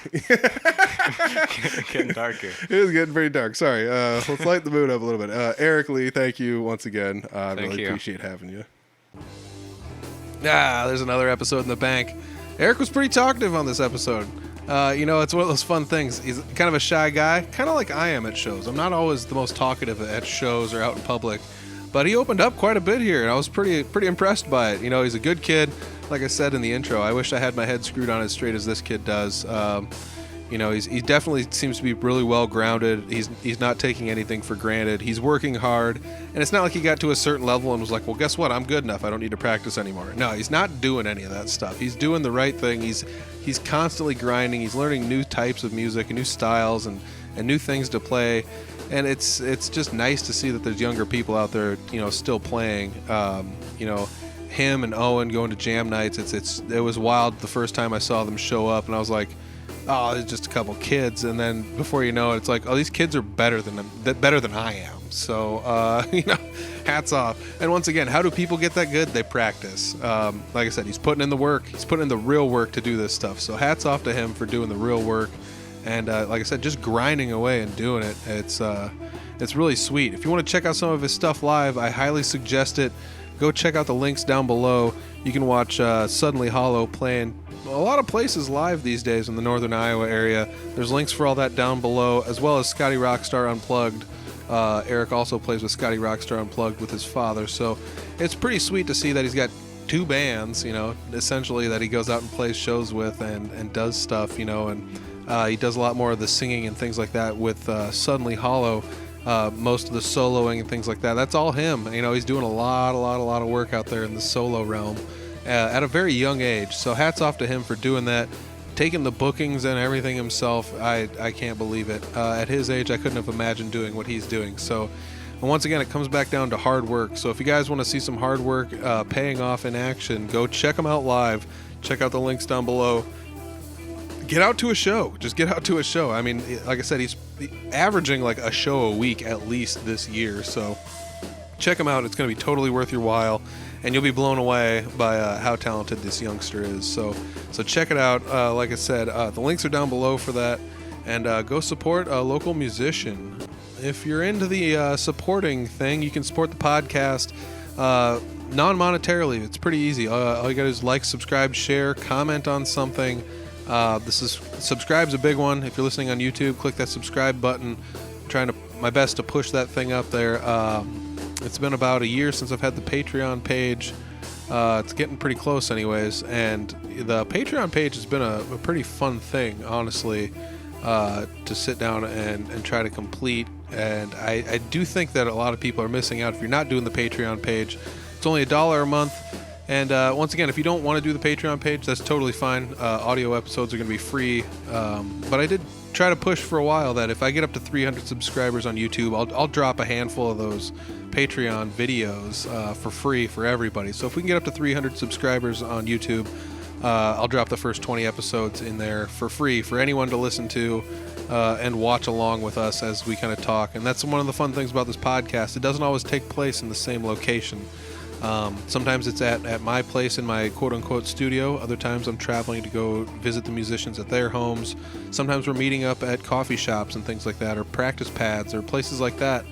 [SPEAKER 3] Getting darker.
[SPEAKER 1] It is getting very dark. Sorry. Let's lighten the mood up a little bit. Eric Lee, thank you once again. I really appreciate having you. There's another episode in the bank. Eric was pretty talkative on this episode. It's one of those fun things. He's kind of a shy guy, kind of like I am at shows. I'm not always the most talkative at shows or out in public, but he opened up quite a bit here, and I was pretty impressed by it. He's a good kid. Like I said in the intro, I wish I had my head screwed on as straight as this kid does. He definitely seems to be really well grounded. He's not taking anything for granted. He's working hard, and it's not like he got to a certain level and was like, well, guess what? I'm good enough. I don't need to practice anymore. No, he's not doing any of that stuff. He's doing the right thing. He's constantly grinding. He's learning new types of music and new styles and new things to play. And it's just nice to see that there's younger people out there, still playing. Him and Owen going to jam nights. It was wild the first time I saw them show up, and I was like, oh, it's just a couple kids. And then before you know it, it's like, oh, these kids are better than I am. So, hats off. And once again, how do people get that good? They practice. Like I said, he's putting in the work. He's putting in the real work to do this stuff. So hats off to him for doing the real work. And like I said, just grinding away and doing it. It's really sweet. If you want to check out some of his stuff live, I highly suggest it. Go check out the links down below. You can watch Suddenly Hollow playing a lot of places live these days in the northern Iowa area. There's links for all that down below, as well as Scotty Roxtar Unplugged. Eric also plays with Scotty Roxtar Unplugged with his father. So it's pretty sweet to see that he's got two bands, essentially, that he goes out and plays shows with and does stuff, and he does a lot more of the singing and things like that with Suddenly Hollow. Most of the soloing and things like that, that's all him. He's doing a lot of work out there in the solo realm at a very young age. So hats off to him for doing that, taking the bookings and everything himself. I can't believe it. At his age, I couldn't have imagined doing what he's doing. So once again, it comes back down to hard work. So if you guys want to see some hard work paying off in action, go check him out live. Check out the links down below. Get out to a show. Just get out to a show. I mean, like I said, he's averaging like a show a week at least this year. So check him out. It's going to be totally worth your while, and you'll be blown away by how talented this youngster is. So check it out. Like I said, the links are down below for that, and go support a local musician. If you're into the supporting thing, you can support the podcast non-monetarily. It's pretty easy. All you got to do is like, subscribe, share, comment on something. Subscribe's a big one. If you're listening on YouTube, click that subscribe button. I'm trying my best to push that thing up there. It's been about a year since I've had the Patreon page. It's getting pretty close anyways, and the Patreon page has been a pretty fun thing, honestly, to sit down and try to complete. And I do think that a lot of people are missing out if you're not doing the Patreon page. It's only $1 a month. And once again, if you don't want to do the Patreon page, that's totally fine. Audio episodes are going to be free. But I did try to push for a while that if I get up to 300 subscribers on YouTube, I'll drop a handful of those Patreon videos for free for everybody. So if we can get up to 300 subscribers on YouTube, I'll drop the first 20 episodes in there for free for anyone to listen to and watch along with us as we kind of talk. And that's one of the fun things about this podcast. It doesn't always take place in the same location. Sometimes it's at my place in my quote-unquote studio. Other times I'm traveling to go visit the musicians at their homes. Sometimes we're meeting up at coffee shops and things like that, or practice pads or places like that.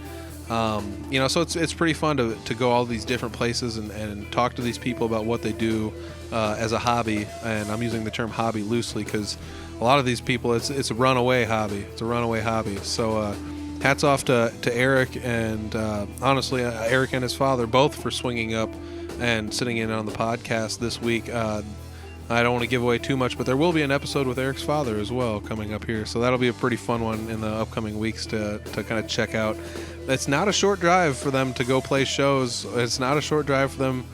[SPEAKER 1] So it's pretty fun to go all these different places and talk to these people about what they do as a hobby. And I'm using the term hobby loosely because a lot of these people, it's a runaway hobby. It's a runaway hobby. So hats off to Erik and honestly, Erik and his father both for swinging up and sitting in on the podcast this week. I don't want to give away too much, but there will be an episode with Erik's father as well coming up here. So that'll be a pretty fun one in the upcoming weeks to kind of check out. It's not a short drive for them to go play shows. It's not a short drive for them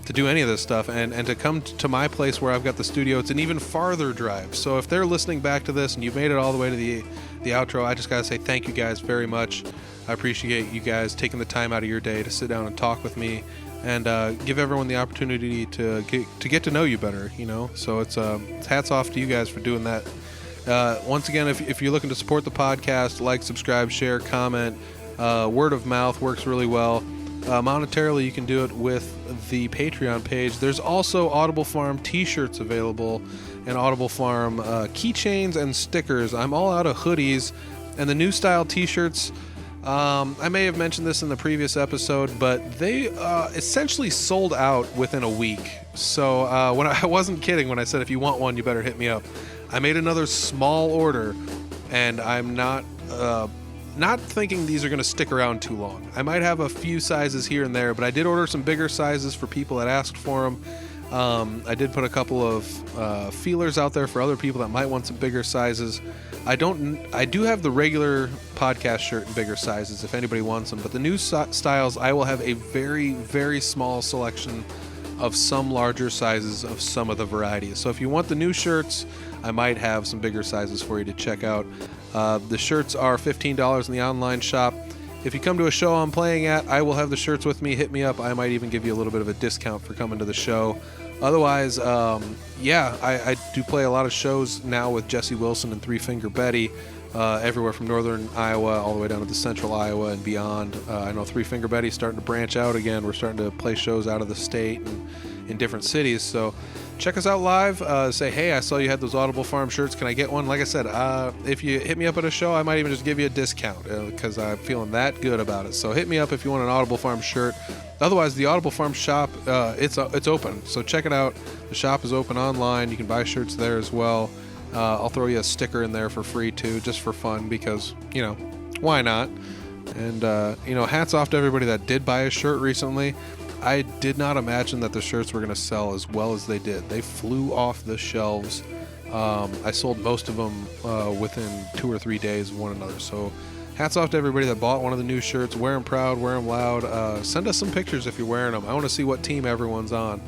[SPEAKER 1] to do any of this stuff. And to come to my place where I've got the studio, it's an even farther drive. So if they're listening back to this and you've made it all the way to the outro, I just got to say thank you guys very much. I appreciate you guys taking the time out of your day to sit down and talk with me and give everyone the opportunity to get to know you better, So it's hats off to you guys for doing that. Once again, if you're looking to support the podcast, like, subscribe, share, comment. Word of mouth works really well. Monetarily, you can do it with the Patreon page. There's also Audible Farm t-shirts available and Audible Farm keychains and stickers. I'm all out of hoodies and the new style t-shirts. I may have mentioned this in the previous episode, but they essentially sold out within a week. So when I wasn't kidding when I said if you want one, you better hit me up. I made another small order, and I'm not thinking these are going to stick around too long. I might have a few sizes here and there, but I did order some bigger sizes for people that asked for them. I did put a couple of feelers out there for other people that might want some bigger sizes. I do have the regular podcast shirt in bigger sizes if anybody wants them, but the new styles, I will have a very, very small selection of some larger sizes of some of the varieties. So if you want the new shirts, I might have some bigger sizes for you to check out. The shirts are $15 in the online shop. If you come to a show I'm playing at, I will have the shirts with me. Hit me up. I might even give you a little bit of a discount for coming to the show. Otherwise, I do play a lot of shows now with Jesse Wilson and Three Finger Betty, everywhere from northern Iowa all the way down to the central Iowa and beyond. I know Three Finger Betty's starting to branch out again. We're starting to play shows out of the state and in different cities. So check us out live. Say, hey, I saw you had those Audible Farm shirts. Can I get one? Like I said, if you hit me up at a show, I might even just give you a discount because I'm feeling that good about it. So hit me up if you want an Audible Farm shirt. Otherwise, the Audible Farm shop, it's open. So check it out. The shop is open online. You can buy shirts there as well. I'll throw you a sticker in there for free too, just for fun because, why not? And, hats off to everybody that did buy a shirt recently. I did not imagine that the shirts were going to sell as well as they did. They flew off the shelves. I sold most of them within 2 or 3 days of one another. So hats off to everybody that bought one of the new shirts. Wear them proud, wear them loud. Send us some pictures if you're wearing them. I want to see what team everyone's on.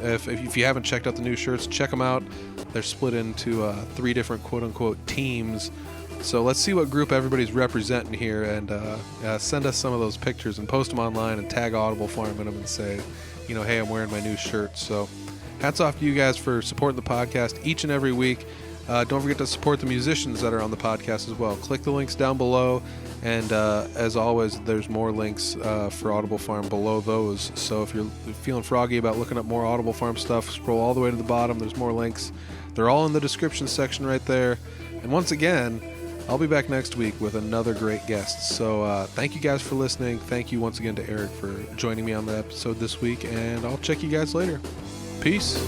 [SPEAKER 1] If you haven't checked out the new shirts, check them out. They're split into 3 different quote-unquote teams. So let's see what group everybody's representing here, and send us some of those pictures and post them online and tag Audible Farm in them and say, hey, I'm wearing my new shirt. So hats off to you guys for supporting the podcast each and every week. Don't forget to support the musicians that are on the podcast as well. Click the links down below And as always, there's more links for Audible Farm below those. So if you're feeling froggy about looking up more Audible Farm stuff, scroll all the way to the bottom. There's more links. They're all in the description section right there. And once again, I'll be back next week with another great guest. So thank you guys for listening. Thank you once again to Erik for joining me on the episode this week. And I'll check you guys later. Peace.